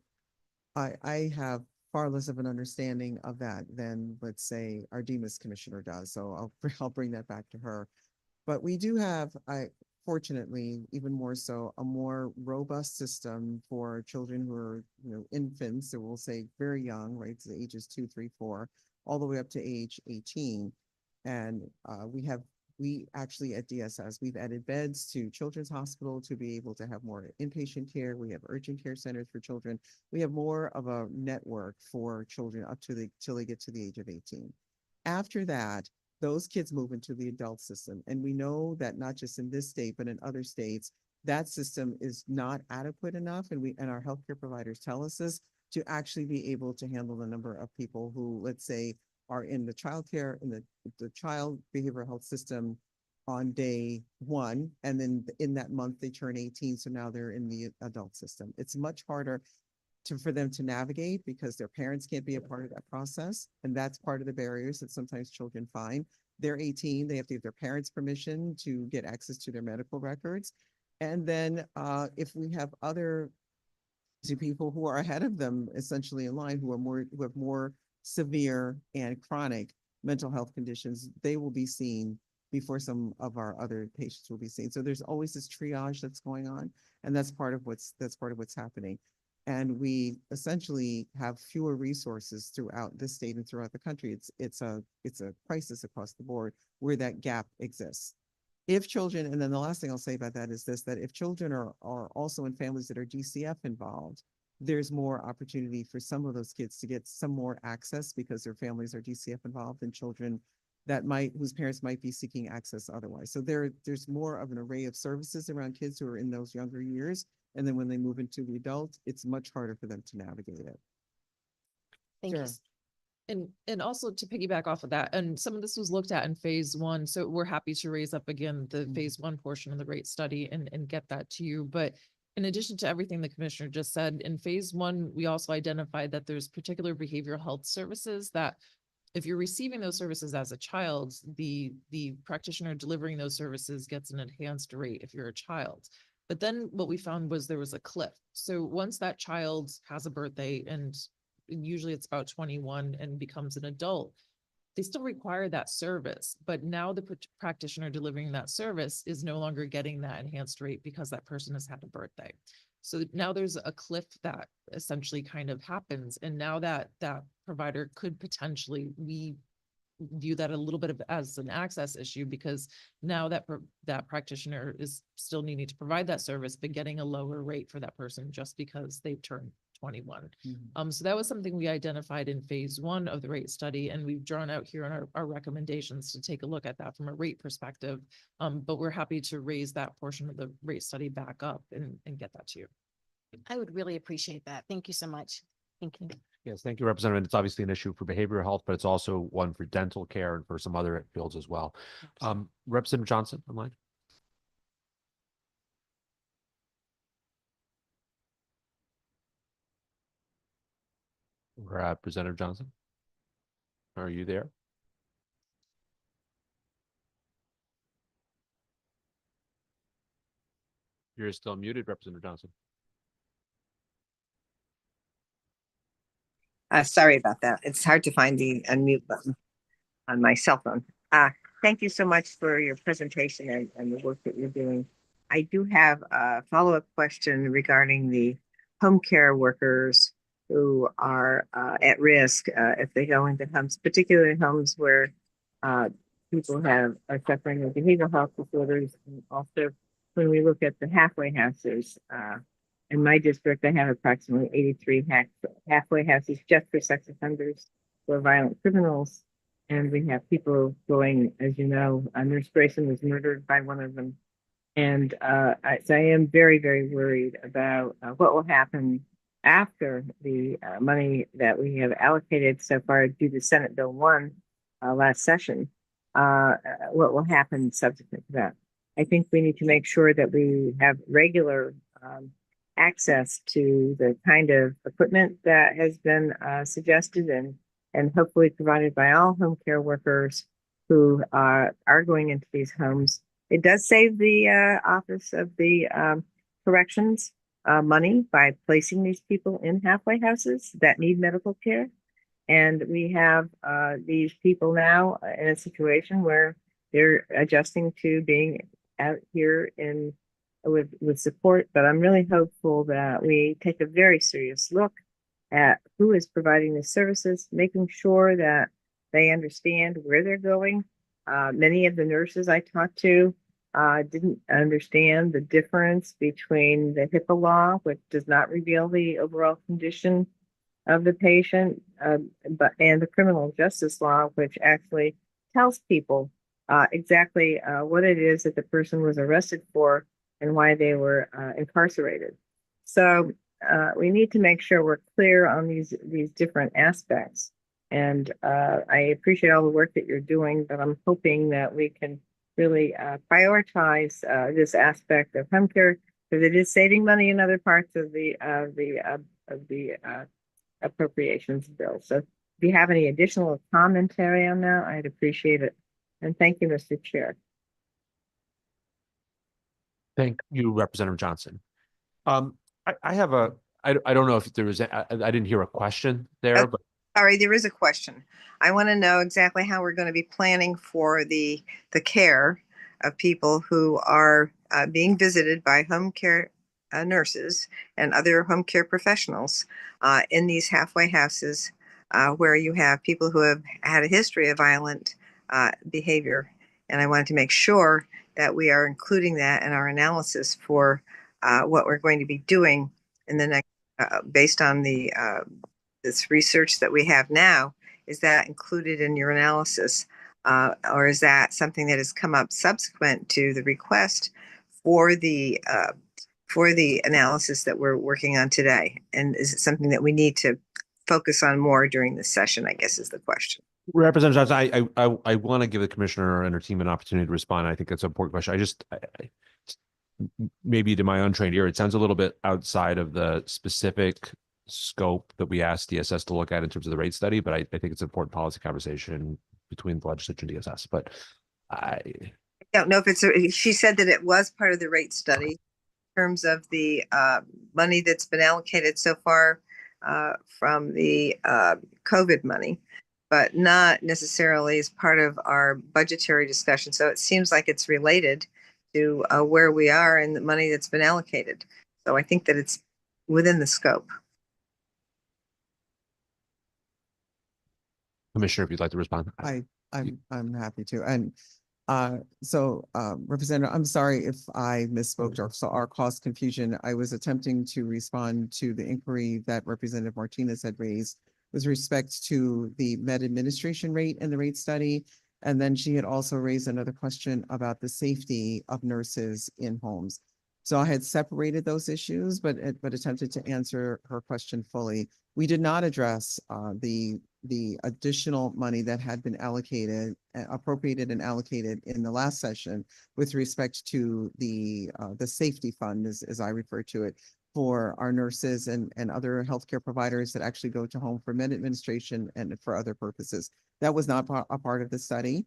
I have far less of an understanding of that than, let's say, our DEMIS commissioner does. So I'll bring that back to her. But we do have, fortunately, even more so, a more robust system for children who are, infants, so we'll say very young, right? So ages 2, 3, 4, all the way up to age 18. And we actually at DSS, we've added beds to Children's Hospital to be able to have more inpatient care. We have urgent care centers for children. We have more of a network for children up to till they get to the age of 18. After that, those kids move into the adult system. And we know that not just in this state, but in other states, that system is not adequate enough. And our healthcare providers tell us this, to actually be able to handle the number of people who, let's say, are in the childcare, in the child behavioral health system on day 1. And then in that month, they turn 18. So now they're in the adult system. It's much harder for them to navigate because their parents can't be a part of that process. And that's part of the barriers that sometimes children find. They're 18, they have to give their parents permission to get access to their medical records. And then if we have other people who are ahead of them, essentially in line, who have more severe and chronic mental health conditions, they will be seen before some of our other patients will be seen. So there's always this triage that's going on, and that's part of what's happening. And we essentially have fewer resources throughout the state and throughout the country. It's a crisis across the board where that gap exists. If children, and then the last thing I'll say about that is this, that if children are also in families that are DCF involved, there's more opportunity for some of those kids to get some more access because their families are DCF involved than children whose parents might be seeking access otherwise. So there's more of an array of services around kids who are in those younger years. And then when they move into the adult, it's much harder for them to navigate it. Thank you. And also to piggyback off of that, and some of this was looked at in phase 1. So we're happy to raise up again the phase 1 portion of the rate study and get that to you. But in addition to everything the commissioner just said, in phase 1, we also identified that there's particular behavioral health services that if you're receiving those services as a child, the practitioner delivering those services gets an enhanced rate if you're a child. But then what we found was there was a cliff. So once that child has a birthday, and usually it's about 21 and becomes an adult, they still require that service. But now the practitioner delivering that service is no longer getting that enhanced rate because that person has had a birthday. So now there's a cliff that essentially kind of happens. And now that provider could potentially, we view that a little bit as an access issue, because now that practitioner is still needing to provide that service, but getting a lower rate for that person just because they've turned 21. So that was something we identified in phase 1 of the rate study, and we've drawn out here on our recommendations to take a look at that from a rate perspective. But we're happy to raise that portion of the rate study back up and get that to you. I would really appreciate that. Thank you so much. Thank you. Yes, thank you, Representative. It's obviously an issue for behavioral health, but it's also one for dental care and for some other fields as well. Representative Johnson, online. Representative Johnson, are you there? You're still muted, Representative Johnson. Sorry about that. It's hard to find the unmute button on my cell phone. Thank you so much for your presentation and the work that you're doing. I do have a follow-up question regarding the home care workers who are at risk if they go into homes, particularly homes where people are suffering with behavioral health disorders. And also, when we look at the halfway houses, in my district, I have approximately 83 halfway houses just for sex offenders or violent criminals. And we have people going, as you know, Nurse Grayson was murdered by one of them. And so I am very, very worried about what will happen after the money that we have allocated so far due to Senate Bill 1 last session. What will happen subsequent to that? I think we need to make sure that we have regular access to the kind of equipment that has been suggested and hopefully provided by all home care workers who are going into these homes. It does save the Office of the Corrections money by placing these people in halfway houses that need medical care. And we have these people now in a situation where they're adjusting to being out here in with support. But I'm really hopeful that we take a very serious look at who is providing the services, making sure that they understand where they're going. Many of the nurses I talked to didn't understand the difference between the HIPAA law, which does not reveal the overall condition of the patient, and the criminal justice law, which actually tells people exactly what it is that the person was arrested for and why they were incarcerated. So we need to make sure we're clear on these different aspects. And I appreciate all the work that you're doing, but I'm hoping that we can really prioritize this aspect of home care, because it is saving money in other parts of the appropriations bill. So if you have any additional commentary on that, I'd appreciate it. And thank you, Mr. Chair. Thank you, Representative Johnson. I have I don't know if there was, I didn't hear a question there, but. Sorry, there is a question. I want to know exactly how we're going to be planning for the care of people who are being visited by home care nurses and other home care professionals in these halfway houses where you have people who have had a history of violent behavior. And I wanted to make sure that we are including that in our analysis for what we're going to be doing in the next, based on the this research that we have now. Is that included in your analysis? Or is that something that has come up subsequent to the request for the analysis that we're working on today? And is it something that we need to focus on more during this session, I guess is the question. Representative Johnson, I want to give the commissioner and her team an opportunity to respond. I think that's an important question. Maybe to my untrained ear, it sounds a little bit outside of the specific scope that we asked DSS to look at in terms of the rate study, but I think it's an important policy conversation between the legislature and DSS. But I don't know if she said that it was part of the rate study in terms of the money that's been allocated so far from the COVID money, but not necessarily as part of our budgetary discussion. So it seems like it's related to where we are and the money that's been allocated. So I think that it's within the scope. Commissioner, if you'd like to respond. I'm happy to. And Representative, I'm sorry if I misspoke or saw our cost confusion. I was attempting to respond to the inquiry that Representative Martinez had raised with respect to the med administration rate and the rate study. And then she had also raised another question about the safety of nurses in homes. So I had separated those issues, but attempted to answer her question fully. We did not address the additional money that had been appropriated and allocated in the last session with respect to the safety fund, as I refer to it, for our nurses and other healthcare providers that actually go to home for med administration and for other purposes. That was not a part of the study.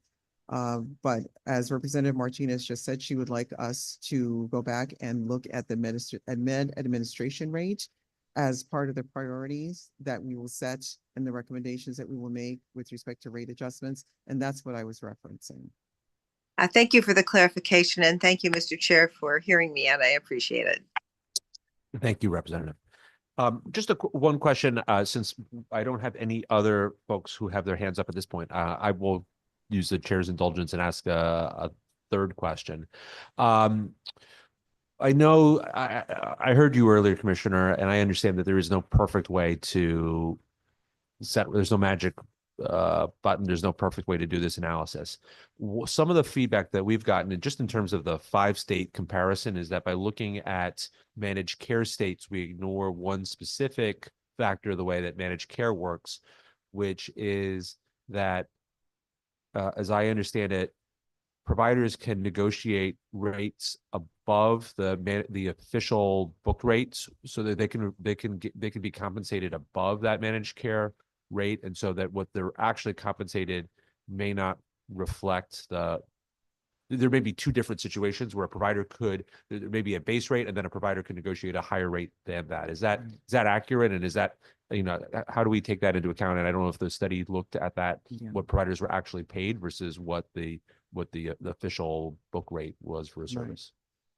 But as Representative Martinez just said, she would like us to go back and look at the med administration rate as part of the priorities that we will set and the recommendations that we will make with respect to rate adjustments. And that's what I was referencing. Thank you for the clarification, and thank you, Mr. Chair, for hearing me out. I appreciate it. Thank you, Representative. Just one question, since I don't have any other folks who have their hands up at this point, I will use the chair's indulgence and ask a third question. I know I heard you earlier, Commissioner, and I understand that there is no perfect way to there's no magic button. There's no perfect way to do this analysis. Some of the feedback that we've gotten, and just in terms of the 5-state comparison, is that by looking at managed care states, we ignore one specific factor of the way that managed care works, which is that, as I understand it, providers can negotiate rates above the official book rates, so that they can be compensated above that managed care rate, and so that what they're actually compensated may not reflect there may be two different situations where a provider there may be a base rate, and then a provider could negotiate a higher rate than that. Is that accurate? And is that, how do we take that into account? And I don't know if the study looked at that, what providers were actually paid versus what the official book rate was for a service.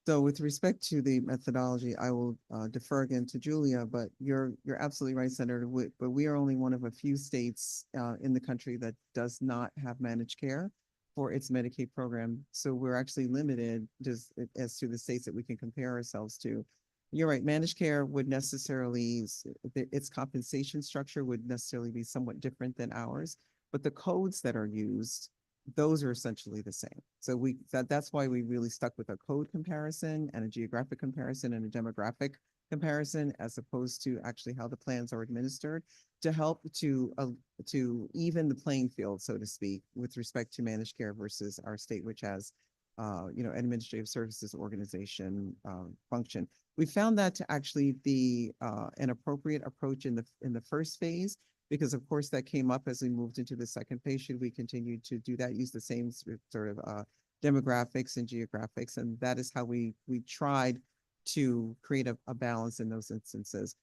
So with respect to the methodology, I will defer again to Julia, but you're absolutely right, Senator. But we are only one of a few states in the country that does not have managed care for its Medicaid program. So we're actually limited just as to the states that we can compare ourselves to. You're right, managed care would necessarily, its compensation structure would necessarily be somewhat different than ours, but the codes that are used, those are essentially the same. So that's why we really stuck with a code comparison and a geographic comparison and a demographic comparison, as opposed to actually how the plans are administered, to help to even the playing field, so to speak, with respect to managed care versus our state, which has administrative services organization function. We found that to actually be an appropriate approach in the first phase, because of course that came up as we moved into the second phase. Should we continue to do that, use the same sort of demographics and geographics? And that is how we tried to create a balance in those instances.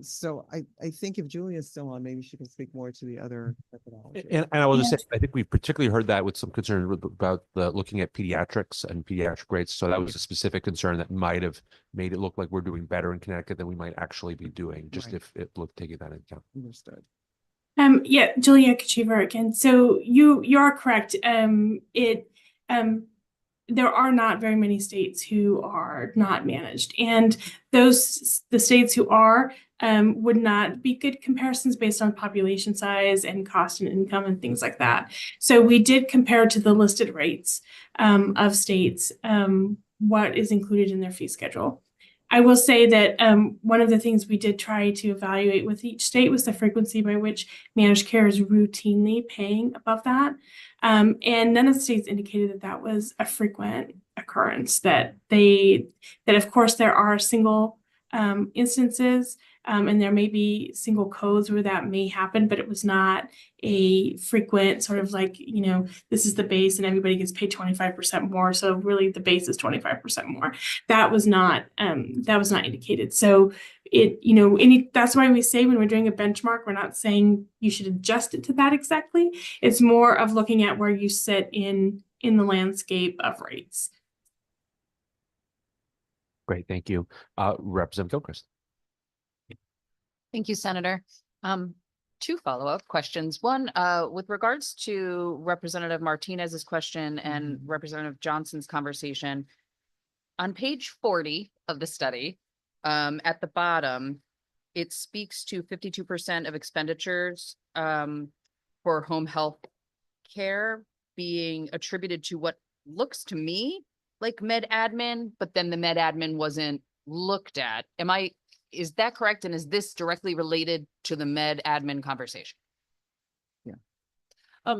So I think if Julia's still on, maybe she can speak more to the other methodology. And I will just say, I think we particularly heard that with some concern about looking at pediatrics and pediatric rates. So that was a specific concern that might have made it look like we're doing better in Connecticut than we might actually be doing, just if it looked taking that into account. Understood. Yeah, Julia Kachiver again. So you are correct. There are not very many states who are not managed, and the states who are would not be good comparisons based on population size and cost and income and things like that. So we did compare to the listed rates of states what is included in their fee schedule. I will say that one of the things we did try to evaluate with each state was the frequency by which managed care is routinely paying above that. And none of the states indicated that was a frequent occurrence, that of course there are single instances and there may be single codes where that may happen, but it was not a frequent sort of like, this is the base and everybody gets paid 25% more. So really the base is 25% more. That was not indicated. So that's why we say when we're doing a benchmark, we're not saying you should adjust it to that exactly. It's more of looking at where you sit in the landscape of rates. Great, thank you. Representative Gilchrist. Thank you, Senator. Two follow-up questions. One, with regards to Representative Martinez's question and Representative Johnson's conversation, on page 40 of the study, at the bottom, it speaks to 52% of expenditures for home health care being attributed to what looks to me like med admin, but then the med admin wasn't looked at. Is that correct? And is this directly related to the med admin conversation?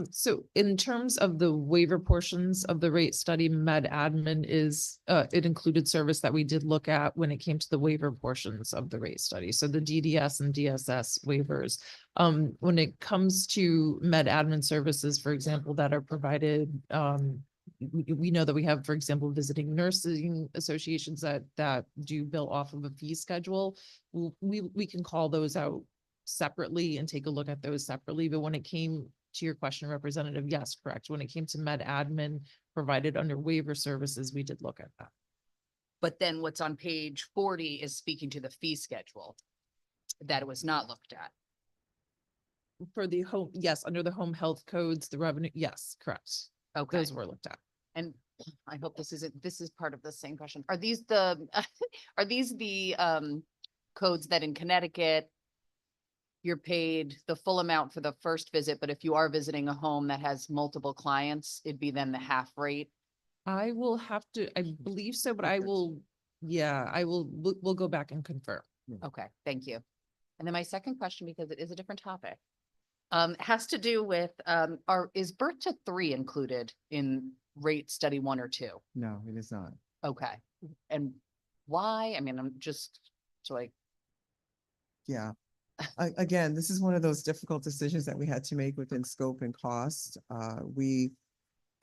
So in terms of the waiver portions of the rate study, med admin is, it included service that we did look at when it came to the waiver portions of the rate study. So the DDS and DSS waivers. When it comes to med admin services, for example, that are provided, we know that we have, for example, visiting nursing associations that do bill off of a fee schedule. We can call those out separately and take a look at those separately. But when it came to your question, Representative, yes, correct. When it came to med admin provided under waiver services, we did look at that. But then what's on page 40 is speaking to the fee schedule that it was not looked at. For the home, yes, under the home health codes, the revenue, yes, correct. Okay. Those were looked at. And I hope this is part of the same question. Are these the codes that in Connecticut you're paid the full amount for the first visit, but if you are visiting a home that has multiple clients, it'd be then the half rate? I will have to, I believe so, but we'll go back and confirm. Okay, thank you. And then my second question, because it is a different topic. Has to do with, is birth to 3 included in rate study 1 or 2? No, it is not. Okay, and why? I mean, I'm just, so I, Yeah. Again, this is one of those difficult decisions that we had to make within scope and cost. And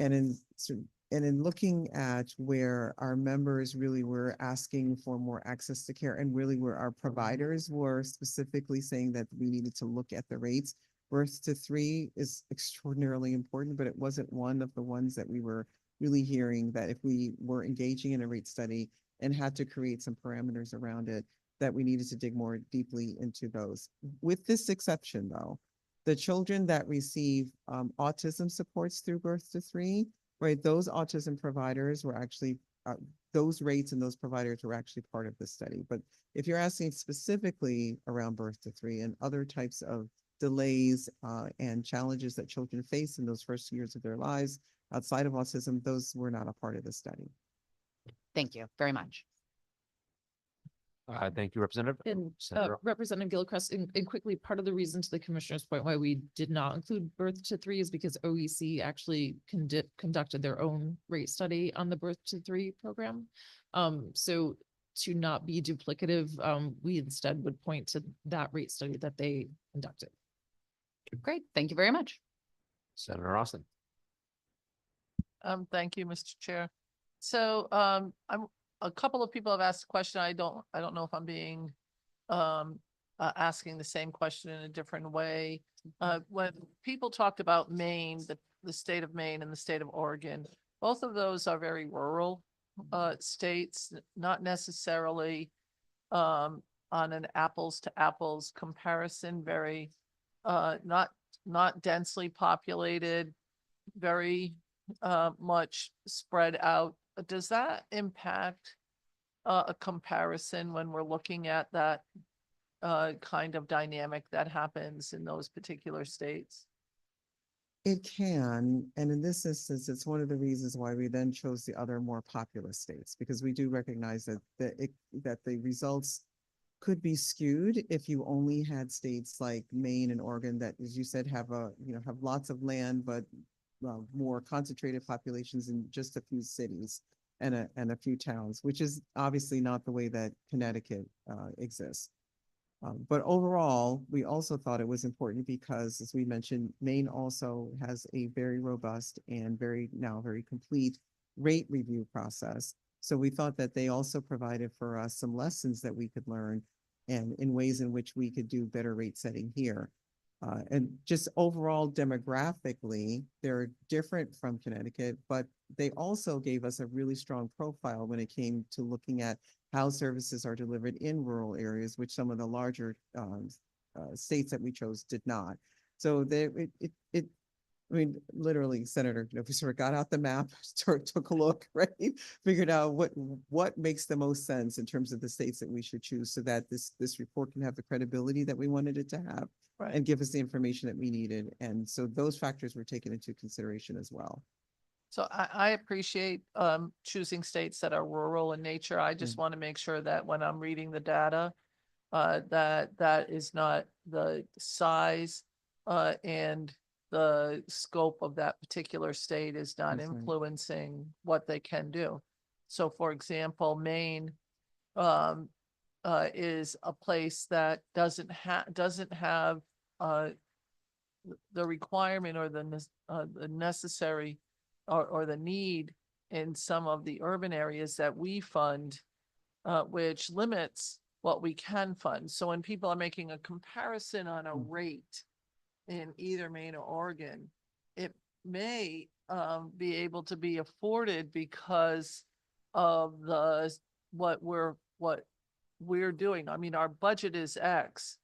in looking at where our members really were asking for more access to care, and really where our providers were specifically saying that we needed to look at the rates. Birth to 3 is extraordinarily important, but it wasn't one of the ones that we were really hearing that if we were engaging in a rate study and had to create some parameters around it, that we needed to dig more deeply into those. With this exception, though, the children that receive autism supports through birth to 3, right? Those autism providers were actually, those rates and those providers were actually part of the study. But if you're asking specifically around birth to 3 and other types of delays and challenges that children face in those first years of their lives outside of autism, those were not a part of the study. thank you very much. Thank you, Representative. And Senator. Representative Gilchrist, and quickly, part of the reason to the commissioner's point why we did not include birth to 3 is because OEC actually conducted their own rate study on the birth to 3 program. So to not be duplicative, we instead would point to that rate study that they conducted. Great, thank you very much. Senator Austin. Thank you, Mr. Chair. So, a couple of people have asked a question. I don't know if I'm being, asking the same question in a different way. When people talked about Maine, the state of Maine and the state of Oregon, both of those are very rural, states, not necessarily, on an apples to apples comparison, very, not densely populated, very, much spread out. Does that impact a comparison when we're looking at that kind of dynamic that happens in those particular states? It can, and in this instance, it's one of the reasons why we then chose the other more populous states, because we do recognize that the results could be skewed if you only had states like Maine and Oregon that, as you said, have lots of land, but more concentrated populations in just a few cities and a few towns, which is obviously not the way that Connecticut exists. But overall, we also thought it was important because, as we mentioned, Maine also has a very robust and very complete rate review process. So we thought that they also provided for us some lessons that we could learn and in ways in which we could do better rate setting here. And just overall demographically, they're different from Connecticut, but they also gave us a really strong profile when it came to looking at how services are delivered in rural areas, which some of the larger states that we chose did not. So I mean, literally, Senator, we sort of got out the map, took a look, right? Figured out what makes the most sense in terms of the states that we should choose so that this report can have the credibility that we wanted it to have, right, and give us the information that we needed. And so those factors were taken into consideration as well. So I appreciate choosing states that are rural in nature. I just want to make sure that when I'm reading the data, that is not the size and the scope of that particular state is not influencing what they can do. So for example, Maine is a place that doesn't have the requirement or the necessary or the need in some of the urban areas that we fund, which limits what we can fund. So when people are making a comparison on a rate in either Maine or Oregon, it may be able to be afforded because of what we're doing. I mean, our budget is X,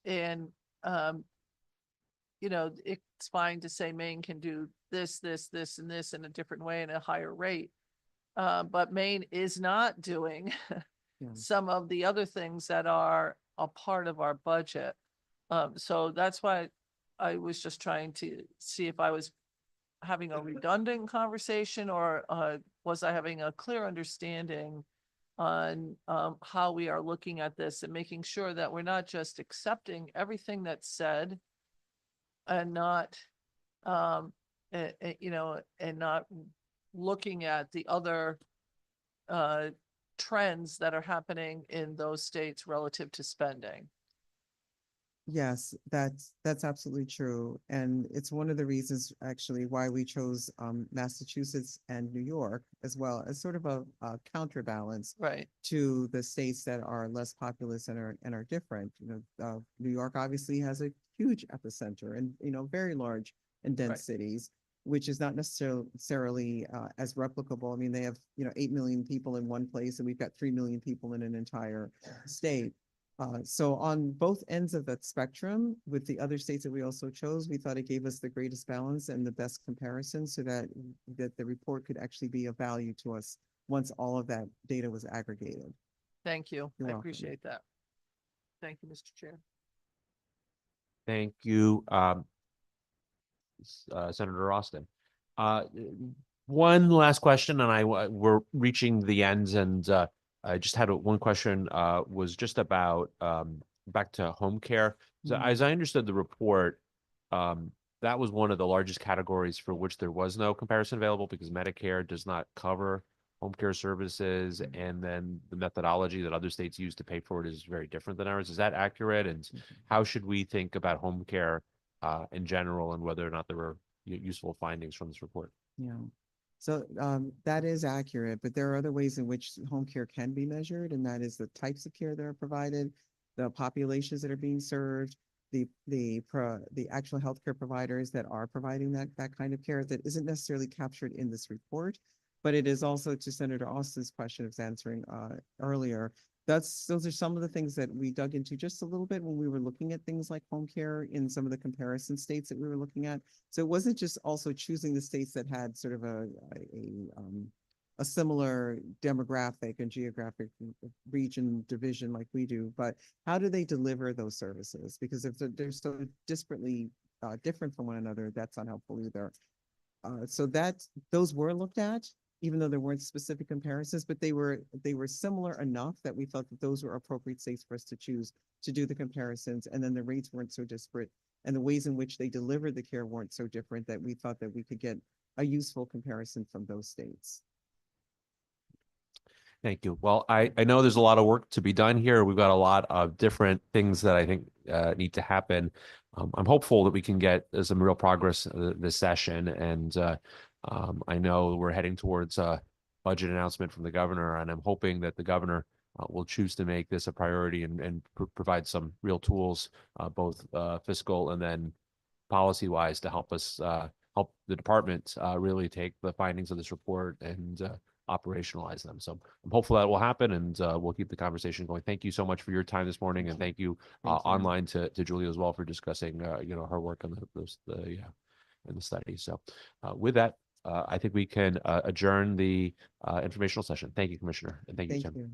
and it's fine to say Maine can do this, and this in a different way and a higher rate, but Maine is not doing some of the other things that are a part of our budget. So that's why I was just trying to see if I was having a redundant conversation or was I having a clear understanding on how we are looking at this and making sure that we're not just accepting everything that's said and not, you know, and not looking at the other trends that are happening in those states relative to spending. Yes, that's absolutely true. And it's one of the reasons actually why we chose Massachusetts and New York as well as sort of a counterbalance Right. to the states that are less populous and are different. You know, New York obviously has a huge epicenter and, you know, very large and dense Right. cities, which is not necessarily as replicable. I mean, they have, you know, 8 million people in one place and we've got 3 million people in an entire state. So on both ends of that spectrum, with the other states that we also chose, we thought it gave us the greatest balance and the best comparison so that the report could actually be of value to us once all of that data was aggregated. Thank you. You're I welcome. appreciate that. Thank you, Mr. Chair. Thank you, Senator Austin. One last question, and we're reaching the ends, and I just had one question. Was just about back to home care. So as I understood the report, that was one of the largest categories for which there was no comparison available because Medicare does not cover home care services, and then the methodology that other states use to pay for it is very different than ours. Is that accurate? And how should we think about home care in general, and whether or not there were useful findings from this report? Yeah. So that is accurate, but there are other ways in which home care can be measured, and that is the types of care that are provided, the populations that are being served, the actual healthcare providers that are providing that kind of care that isn't necessarily captured in this report, but it is also, to Senator Austin's question I was answering earlier, those are some of the things that we dug into just a little bit when we were looking at things like home care in some of the comparison states that we were looking at. So it wasn't just also choosing the states that had sort of a similar demographic and geographic region division like we do, but how do they deliver those services? Because if they're so disparately different from one another, that's not helpful either. So those were looked at, even though there weren't specific comparisons, but they were similar enough that we felt that those were appropriate states for us to choose to do the comparisons. And then the rates weren't so disparate and the ways in which they delivered the care weren't so different that we thought that we could get a useful comparison from those states. Thank you. Well, I know there's a lot of work to be done here. We've got a lot of different things that I think need to happen. I'm hopeful that we can get some real progress this session. And I know we're heading towards a budget announcement from the governor, and I'm hoping that the governor will choose to make this a priority and provide some real tools, both fiscal and then policy-wise, to help us help the department really take the findings of this report and operationalize them. So I'm hopeful that will happen, and we'll keep the conversation going. Thank you so much for your time this morning, and thank you online to Julia as well for discussing her work on in the study. So with that, I think we can adjourn the informational session. Thank you, Commissioner, and thank you, Tim. You.